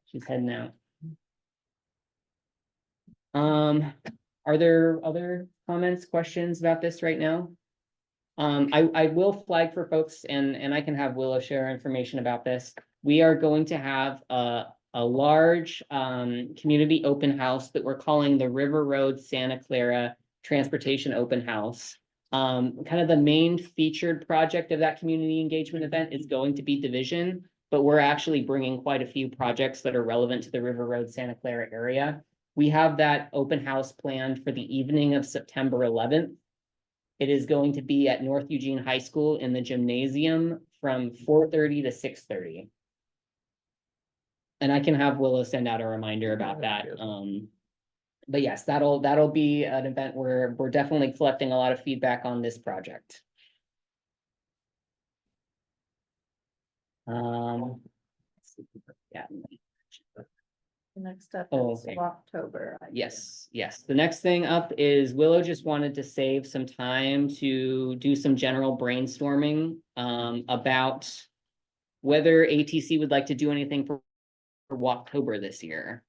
She's heading out. Are there other comments, questions about this right now? I will flag for folks and I can have Willow share information about this. We are going to have a large community open house that we're calling the River Road Santa Clara Transportation Open House. Kind of the main featured project of that community engagement event is going to be Division, but we're actually bringing quite a few projects that are relevant to the River Road Santa Clara area. We have that open house planned for the evening of September 11th. It is going to be at North Eugene High School in the gymnasium from 4:30 to 6:30. And I can have Willow send out a reminder about that. But yes, that'll be an event where we're definitely collecting a lot of feedback on this project. Yeah. Next up Oh, is okay. October. Yes, yes. The next thing up is Willow just wanted to save some time to do some general brainstorming about whether ATC would like to do anything for Walktober this year.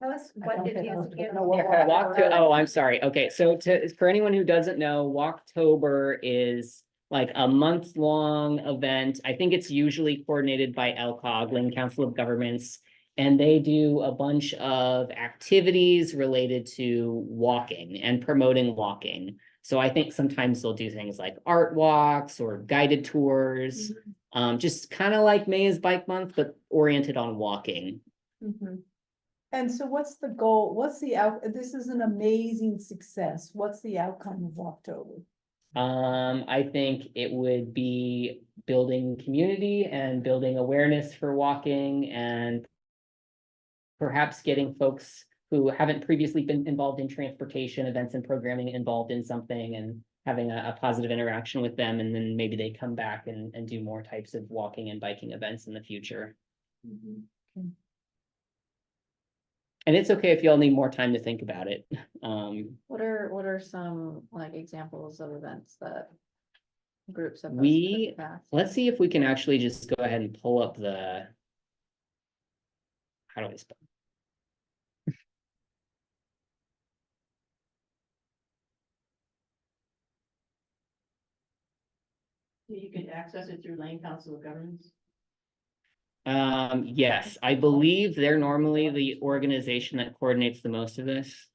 Tell us I what don't it think I is was again. gonna walk- Oh, I'm sorry. Okay, so for anyone who doesn't know, Walktober is like a month-long event. I think it's usually coordinated by LCOG, Lynn Council of Governments. And they do a bunch of activities related to walking and promoting walking. So I think sometimes they'll do things like art walks or guided tours. Just kind of like May is Bike Month, but oriented on walking. And so what's the goal? What's the this is an amazing success. What's the outcome of October? I think it would be building community and building awareness for walking and perhaps getting folks who haven't previously been involved in transportation events and programming involved in something and having a positive interaction with them. And then maybe they come back and do more types of walking and biking events in the future. And it's okay if y'all need more time to think about it. What are some like examples of events that groups have? hosted in We, the past? let's see if we can actually just go ahead and pull up the. How do I spell? You can access it through Lane Council of Governments. Yes, I believe they're normally the organization that coordinates the most of this.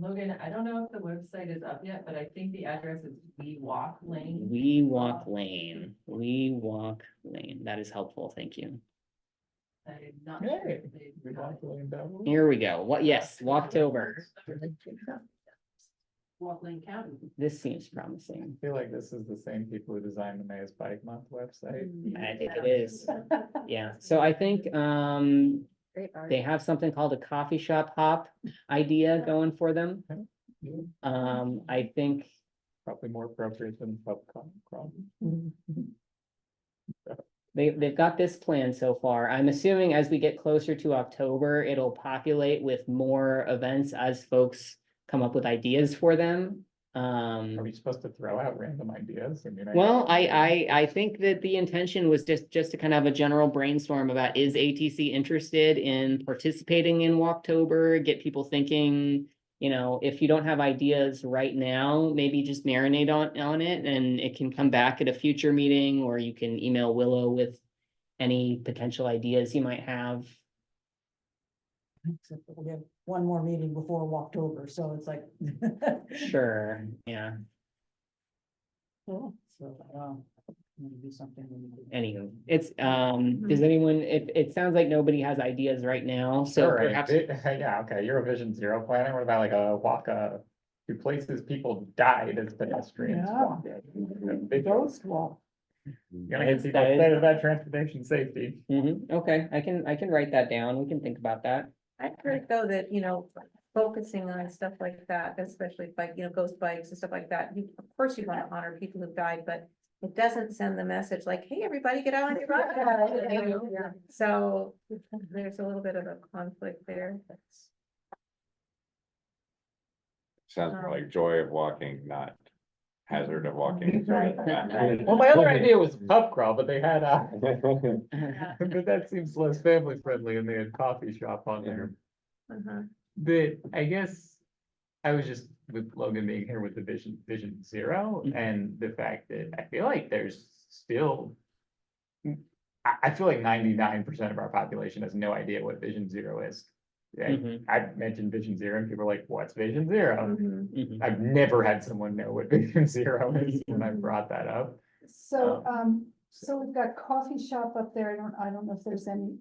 Logan, I don't know if the website is up yet, but I think the address is We Walk Lane. We Walk Lane, We Walk Lane. That is helpful. Thank you. I'm not sure Hey, if they- we want to lean down. Here we go. What? Yes, Walktober. Walk Lane County. This seems promising. I feel like this is the same people who designed the May is Bike Month website. I think it is. Yeah, so I think Great art. they have something called a coffee shop hop idea going for them. I think Probably more appropriate than pub crawl. they've got this plan so far. I'm assuming as we get closer to October, it'll populate with more events as folks come up with ideas for them. Are we supposed to throw out random ideas? I mean, Well, I think that the intention was just to kind of have a general brainstorm about, is ATC interested in participating in Walktober? Get people thinking, you know, if you don't have ideas right now, maybe just marinate on it and it can come back at a future meeting, or you can email Willow with any potential ideas you might have. Except that we have one more meeting before Walktober, so it's like. Sure, yeah. Cool. So, maybe do something. Anywho, it's, does anyone, it sounds like nobody has ideas right now, so Sure, perhaps. yeah, okay, Eurovision Zero planning, what about like a walk, to places people died as pedestrians? Yeah. walking? Big Ghost walk. Gonna get people excited about transportation safety. Okay, I can write that down. We can think about that. I've heard though that, you know, focusing on stuff like that, especially like, you know, ghost bikes and stuff like that, you, of course you want to honor people who've died, but it doesn't send the message like, hey, everybody get out on your bike. You know? Yeah. So there's a little bit of a conflict there. Sounds more like joy of walking, not hazard of walking. Well, my other idea was pub crawl, but they had, but that seems less family friendly and they had coffee shop on there. Uh-huh. But I guess I was just with Logan being here with the Vision Zero and the fact that I feel like there's still. I feel like 99% of our population has no idea what Vision Zero is. Mhm. I mentioned Vision Zero and people are like, what's Vision Zero? Mhm. I've never had someone know what Vision Zero is when I brought that up. So, so we've got coffee shop up there. I don't know if there's any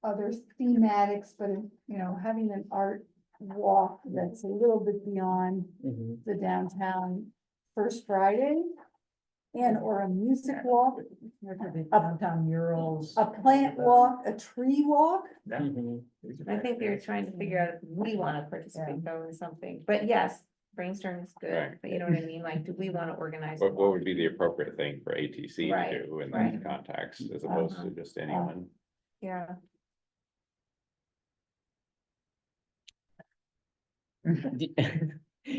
other thematics, but, you know, having an art walk that's a little bit beyond Mhm. the downtown First Friday. And or a music walk, There could be downtown murals. a plant walk, a tree walk. Yeah. Mhm. I think they're trying to figure out if we want to participate though in something, but yes, brainstorm is good, Right. but you know what I mean, like, do we want to organize? a What walk? would be the appropriate thing for ATC Right, to do in right. those contexts as opposed to just anyone? Yeah,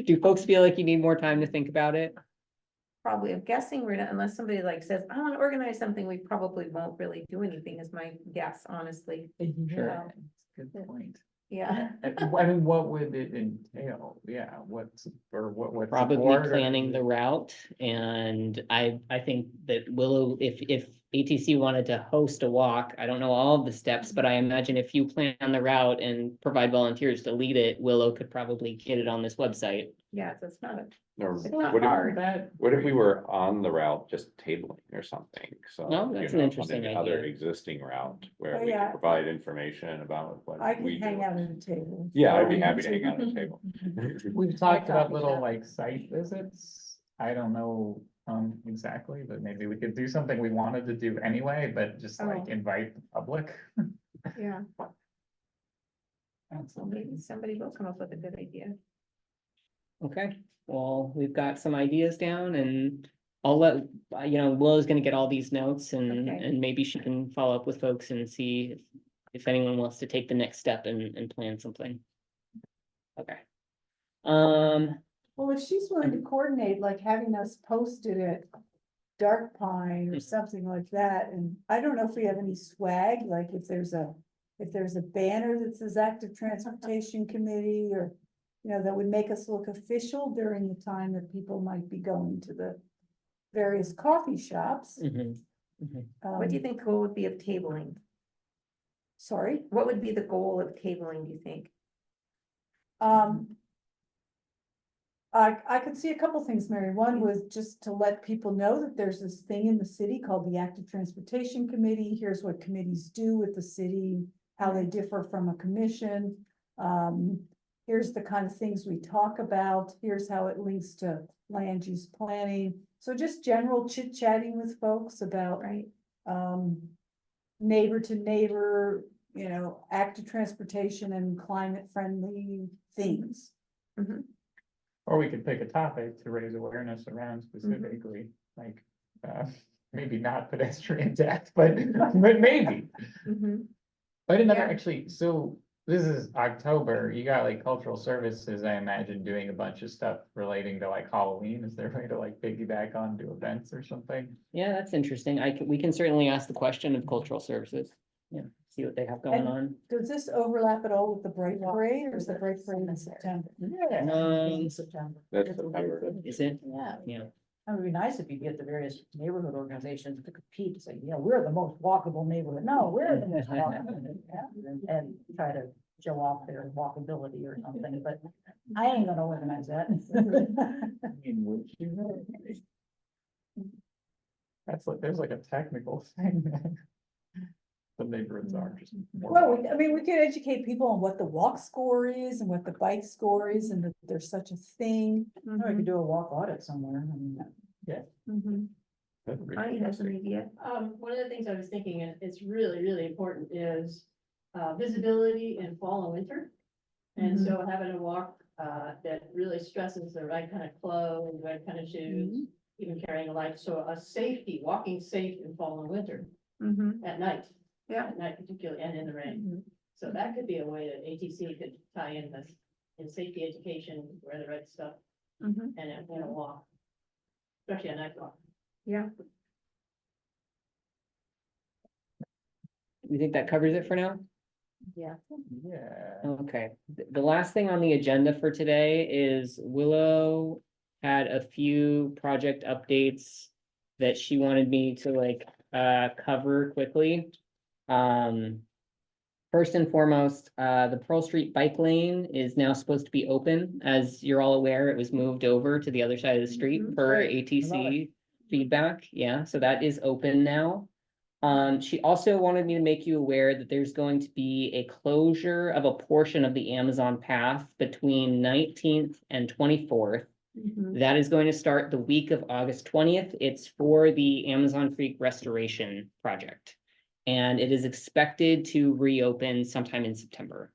Do folks feel like you need more time to think about it? probably, I'm guessing we're not, unless somebody like says, I want to organize something, we probably won't really do anything is my guess, honestly. Sure. Good point. Yeah. I mean, what would it entail? Yeah, what's, or what? Probably support or- planning the route, and I think that Willow, if ATC wanted to host a walk, I don't know all of the steps, but I imagine if you plan the route and provide volunteers to lead it, Willow could probably get it on this website. Yeah, so it's not a, Or it's not what if- hard. That, What if we were on the route just tabling or something? So. No, you that's know, an on interesting the Other idea. existing route where Oh, we yeah. could provide information about what I we can hang do. out at a table. Yeah, I'd be happy to hang out at the table. we've talked about coffee little shop. like site visits. I don't know, exactly, but maybe we could do something we wanted to do anyway, but just like Oh. invite the public. Yeah, That's so maybe somebody will come up with a good idea. Okay, well, we've got some ideas down, and I'll let, Willow's gonna get all these notes, and Okay. and maybe she can follow up with folks and see if anyone wants to take the next step and plan something. Okay. Well, if she's willing to coordinate, like having us posted at Dark Pine or something like that, and I don't know if we have any swag, like if there's a banner that says Active Transportation Committee, or, you know, that would make us look official during the time that people might be going to the various coffee shops. Mhm. What do you think the goal would be of tabling? Sorry, What would be the goal of tabling, do you think? I could see a couple things, Mary. One was just to let people know that there's this thing in the city called the Active Transportation Committee. Here's what committees do with the city, how they differ from a commission. Here's the kind of things we talk about. Here's how it links to land use planning. So just general chit chatting with folks about, Right. neighbor to neighbor, you know, active transportation and climate friendly things. Or we could pick a topic to raise awareness around specifically, like, maybe not pedestrian death, but maybe. But another, Yeah. actually, so this is October, you got like cultural services, I imagine, doing a bunch of stuff relating to like Halloween. Is there a way to like piggyback on to events or something? Yeah, that's interesting. We can certainly ask the question of cultural services. Yeah, see what they have going And- on. Does this overlap at all with the Bright Parade, or is the Bright Parade in September? Um, September. That's September. Is it? Yeah, Yeah. it would be nice if you get the various neighborhood organizations to compete, and say, we're the most walkable neighborhood. No, we're the most walkable. Yeah, and try to show off their walkability or something, but I ain't gonna organize that. I mean, would you know? That's like, there's like a technical thing. The neighborhoods are just. more Well, we could educate people on what the walk score is and what the bike score is, and that there's such a thing. We could do a walk audit somewhere, I mean. That'd be Connie has an interesting. idea. One of the things I was thinking, and it's really, really important, is visibility in fall and winter. And so having a walk that really stresses the right kind of clothes, right kind of shoes, even carrying a light. So a safety, walking safe in fall and winter at night. Yeah. At night particularly, and in the rain. So that could be a way that ATC could tie in this, in safety education, wear the right stuff, and a walk. Especially a night walk. Yeah. You think that covers it for now? Yeah. Yeah. Okay, the last thing on the agenda for today is Willow had a few project updates that she wanted me to cover quickly. First and foremost, the Pearl Street bike lane is now supposed to be open. As you're all aware, it was moved over to the other side of the street per Great. ATC feedback. Yeah, so that is open now. She also wanted me to make you aware that there's going to be a closure of a portion of the Amazon path between 19th and 24th. That is going to start the week of August 20th. It's for the Amazon Creek Restoration Project. And it is expected to reopen sometime in September.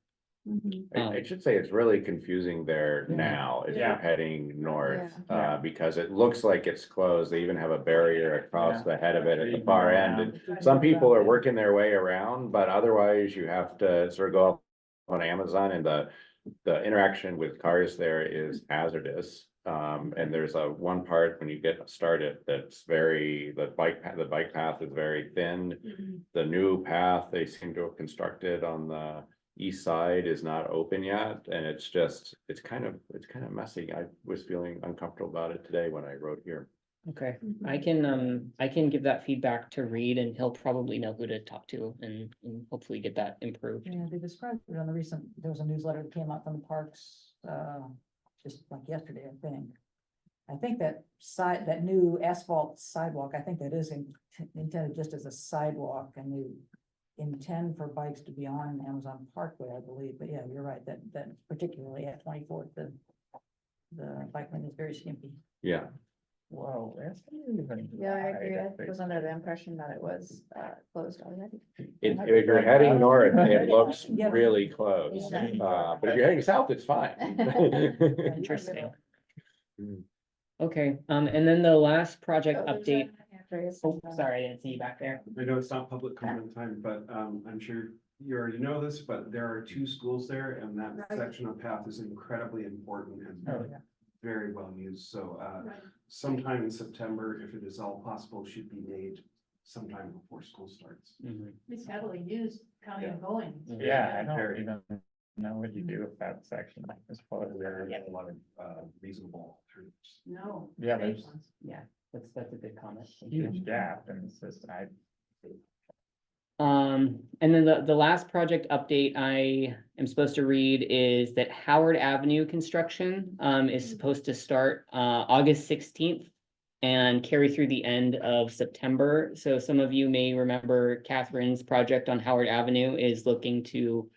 I should say it's really confusing there Yeah. now if Yeah. you're heading north, Yeah. because it looks like it's closed. They even have a barrier across Yeah. the head of it at the You far can go end. around. And some people are working their way around, but otherwise you have to sort of go up on Amazon, and the interaction with cars there is hazardous. And there's one part when you get started that's the bike path is very thin. The new path they seem to have constructed on the east side is not open yet, and it's kind of messy. I was feeling uncomfortable about it today when I rode here. Okay, I can give that feedback to Reed, and he'll probably know who to talk to and hopefully get that improved. Yeah, they described it on there was a newsletter that came out from the parks, just like yesterday, I think. I think that new asphalt sidewalk, I think that is intended just as a sidewalk, and they intend for bikes to be on Amazon Parkway, I believe, but yeah, you're right, that particularly at 24th, the bike lane is very skimpy. Yeah. Whoa, that's even. Yeah, I agree. wide, I was under the impression that it was closed already. If you're heading north, it looks Yeah. really close, Yeah. but if you're heading south, it's fine. Interesting. Okay, and then the last project update. Oh, sorry, I didn't see you back there. I know it's not public comment time, but I'm sure you already know this, but there are 2 schools there, and that section of path is incredibly important and Oh, yeah. very well used. So sometime in September, if it is all possible, should be made sometime before school starts. It's heavily used coming and going. Yeah, I don't even know what you do with that section. As far as There are a lot of reasonable alternatives. No. Yeah, there's Yeah, that's a good comment. Thank you. huge gap in the system. And then the last project update I am supposed to read is that Howard Avenue construction is supposed to start August 16th and carry through the end of September. So some of you may remember Catherine's project on Howard Avenue is looking to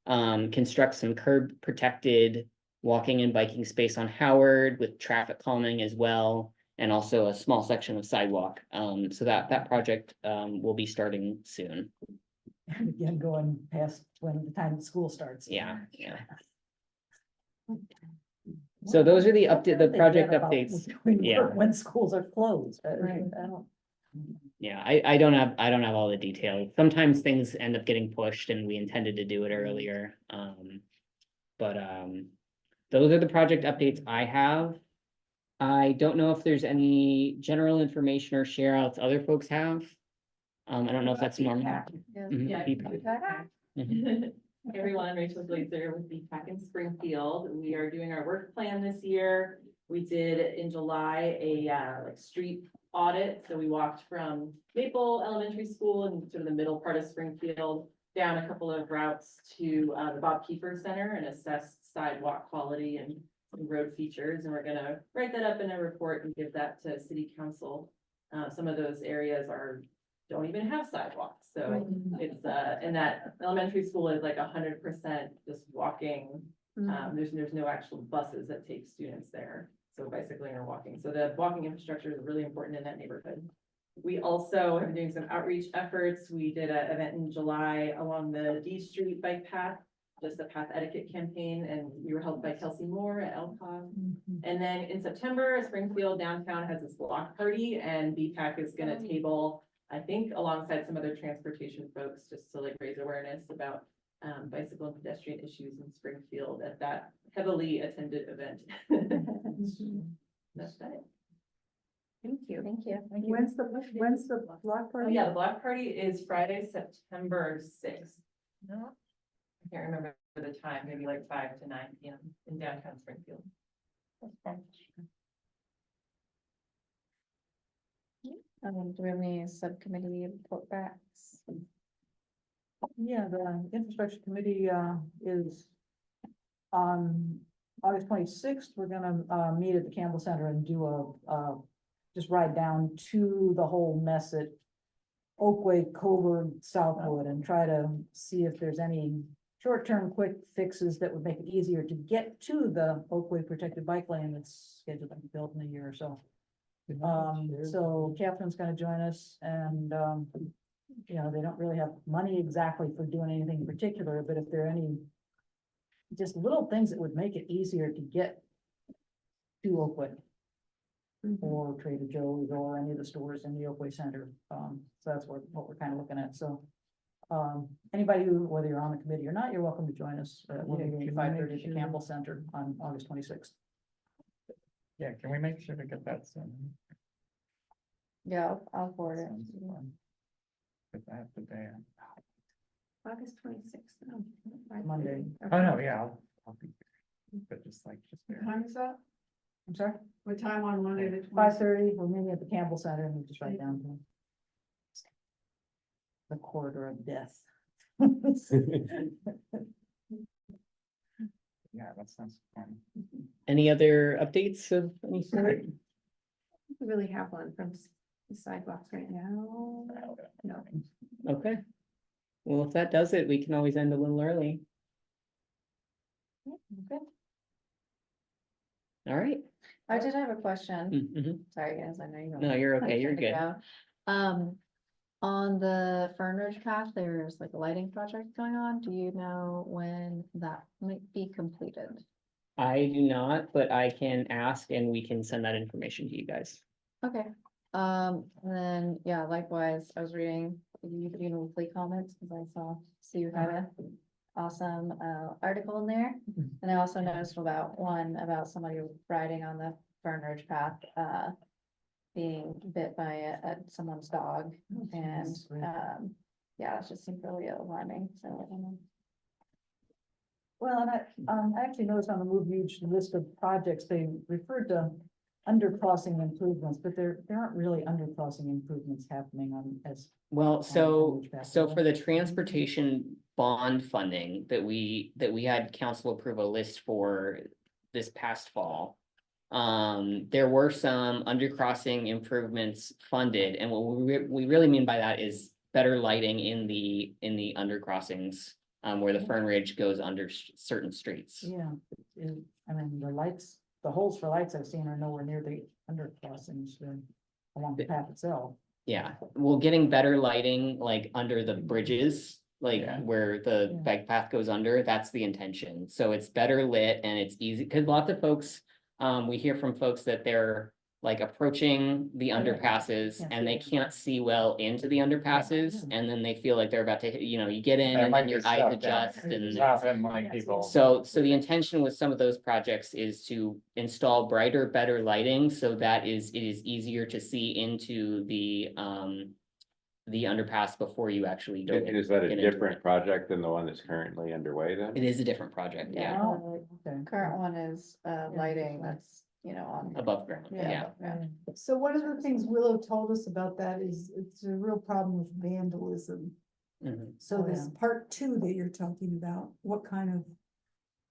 construct some curb protected walking and biking space on Howard with traffic calming as well, and also a small section of sidewalk. So that project will be starting soon. And again, going past when the time school starts. Yeah. So those are the the project updates. Yeah. When schools are closed. Right. I don't. Yeah, I don't have all the details. Sometimes things end up getting pushed and we intended to do it earlier. But those are the project updates I have. I don't know if there's any general information or share outs other folks have. I don't know if that's normal. Mhm, Yeah. feedback. Mhm. Everyone, Rachel Glazer with BPAC in Springfield. We are doing our work plan this year. We did in July a street audit. So we walked from Maple Elementary School and sort of the middle part of Springfield down a couple of routes to the Bob Kiefer Center and assessed sidewalk quality and some road features. And we're gonna write that up in a report and give that to City Council. Some of those areas don't even have sidewalks. So it's and that elementary school is like 100% just walking. There's no actual buses that take students there. So bicycling or walking. So the walking infrastructure is really important in that neighborhood. We also have been doing some outreach efforts. We did an event in July along the D Street bike path, just a path etiquette campaign, and we were helped by Kelsey Moore at Elcog. And then in September, Springfield downtown has this block party, and BPAC is gonna table, I think, alongside some other transportation folks, just to like raise awareness about bicycle and pedestrian issues in Springfield at that heavily attended event. That's it. Thank you. Thank you. When's the block Oh, party? yeah, the block party is Friday, September 6th. I can't remember the time, maybe like 5 to 9 PM in downtown Springfield. Do we have any subcommittee report backs? Yeah, the infrastructure committee, is on August 26th. We're gonna, meet at the Campbell Center and do just ride down to the whole mess at Oakway, Coburg, Southwood, and try to see if there's any short-term quick fixes that would make it easier to get to the Oakway protected bike lane that's scheduled to be built in a year or so. So Catherine's gonna join us, and, you know, they don't really have money exactly for doing anything in particular, but if there are any just little things that would make it easier to get to Oakwood or Trader Joe's or any of the stores in the Oakway Center. So that's what we're kind of looking at. So anybody who, whether you're on the committee or not, you're welcome to join us at 5:30 at the Campbell Center on August 26th. Yeah, can we make sure to get that soon? Yeah, I'll forward it. Sounds fun. Cause I have the day. August 26th. Monday. Oh, no, yeah, I'll be there. But just there. What time is that? I'm sorry? What time on Monday? the 20th? 5:30, we're meeting at the Campbell Center and we just right down to the corridor of death. Yeah, that sounds fun. Any other updates of any sort? We really have one from the sidewalks right now. No. Okay. Well, if that does it, we can always end a little early. Okay. All right. I did have a question. Mhm. Sorry, guys, I know you. don't- No, you're okay, you're Trying to good. go. On the Fern Ridge path, there's like a lighting project going on. Do you know when that might be completed? I do not, but I can ask and we can send that information to you guys. Okay, and then, yeah, likewise, I was reading the Union Weekly comments, because I see you had a awesome, article in there. And I also noticed about somebody riding on the Fern Ridge path, being bit by someone's dog, and, yeah, it just seemed really alarming, so I don't know. Well, and I actually noticed on the Move Huge list of projects, they referred to undercrossing improvements, but there aren't really undercrossing improvements happening on as. Well, so, Fern Ridge so Path. for the transportation bond funding that we had council approve a list for this past fall. There were some undercrossing improvements funded, and what we really mean by that is better lighting in the undercrossings. Where the Fern Ridge goes under certain streets. Yeah, I mean, the holes for lights I've seen are nowhere near the undercrossings along the path itself. Yeah, well, getting better lighting like under the bridges, like Yeah. where the Yeah. bike path goes under, that's the intention. So it's better lit and it's easy, because lots of folks, we hear from folks that they're like approaching the underpasses Yeah. and they can't see well into the underpasses, and then they feel like they're about to hit, you know, you get in There and might then be your eyes stuff down adjust there. and. Often like people. So the intention with some of those projects is to install brighter, better lighting, so that it is easier to see into the underpass before you actually go. And is that a get into different it. project than the one that's currently underway then? It is a different project, yeah, Oh, okay. Current one is, lighting that's, on. above ground, yeah. So one of the things Willow told us about that is it's a real problem with vandalism. Mhm. So Oh, this yeah. part 2 that you're talking about, what kind of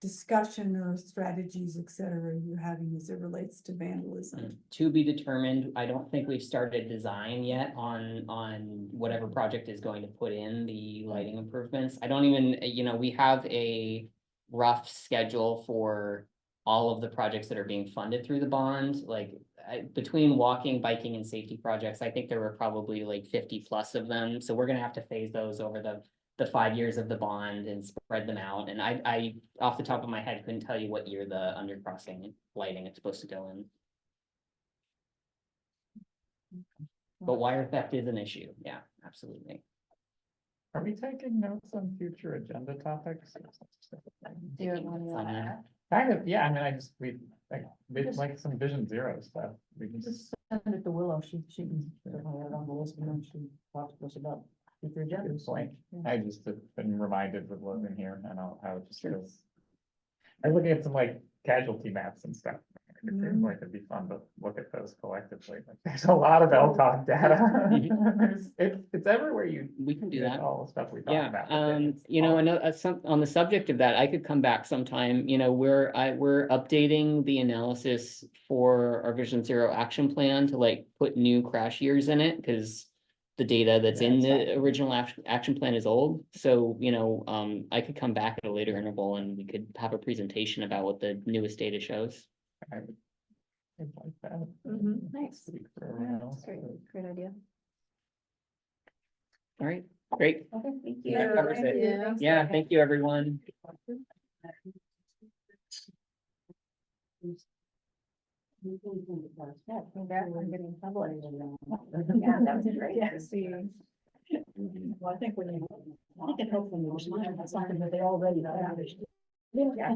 discussion or strategies, et cetera, are you having as it relates to vandalism? To be determined. I don't think we've started design yet on whatever project is going to put in the lighting improvements. I don't even, we have a rough schedule for all of the projects that are being funded through the bond, like between walking, biking and safety projects, I think there were probably like 50+ of them. So we're gonna have to phase those over the 5 years of the bond and spread them out. And I, off the top of my head, couldn't tell you what year the undercrossing lighting is supposed to go in. But wire theft is an issue. Yeah, absolutely. Are we taking notes on future agenda topics? Do you have one you wanna add? Kind of, yeah, I mean, like some Vision Zero stuff. We can Just send it to Willow, she can, put it on the list and then she talks to us about Good point. I just have been reminded with Logan here and how it just feels. I'm looking at some like casualty maps and stuff. It seems like it'd be fun to look at those collectively. Like, there's a lot of LTOC data. It's everywhere We can do get that. all the stuff we talked Yeah, about. you know, on the subject of that, I could come back sometime, you know, we're updating the analysis for our Vision Zero action plan to like put new crash years in it, because the data that's in the original action plan is old. So, you know, I could come back at a later interval and we could have a presentation about what the newest data shows. I'd like that. Nice. Speak for everyone else. Great idea. All right, great. Okay, thank you. That covers it. Yeah, thank you, everyone. Yeah, congrats on getting published. Yeah, that was great. Yeah. Well, I think when you, I think it helps when you respond to something that they already published. Yeah.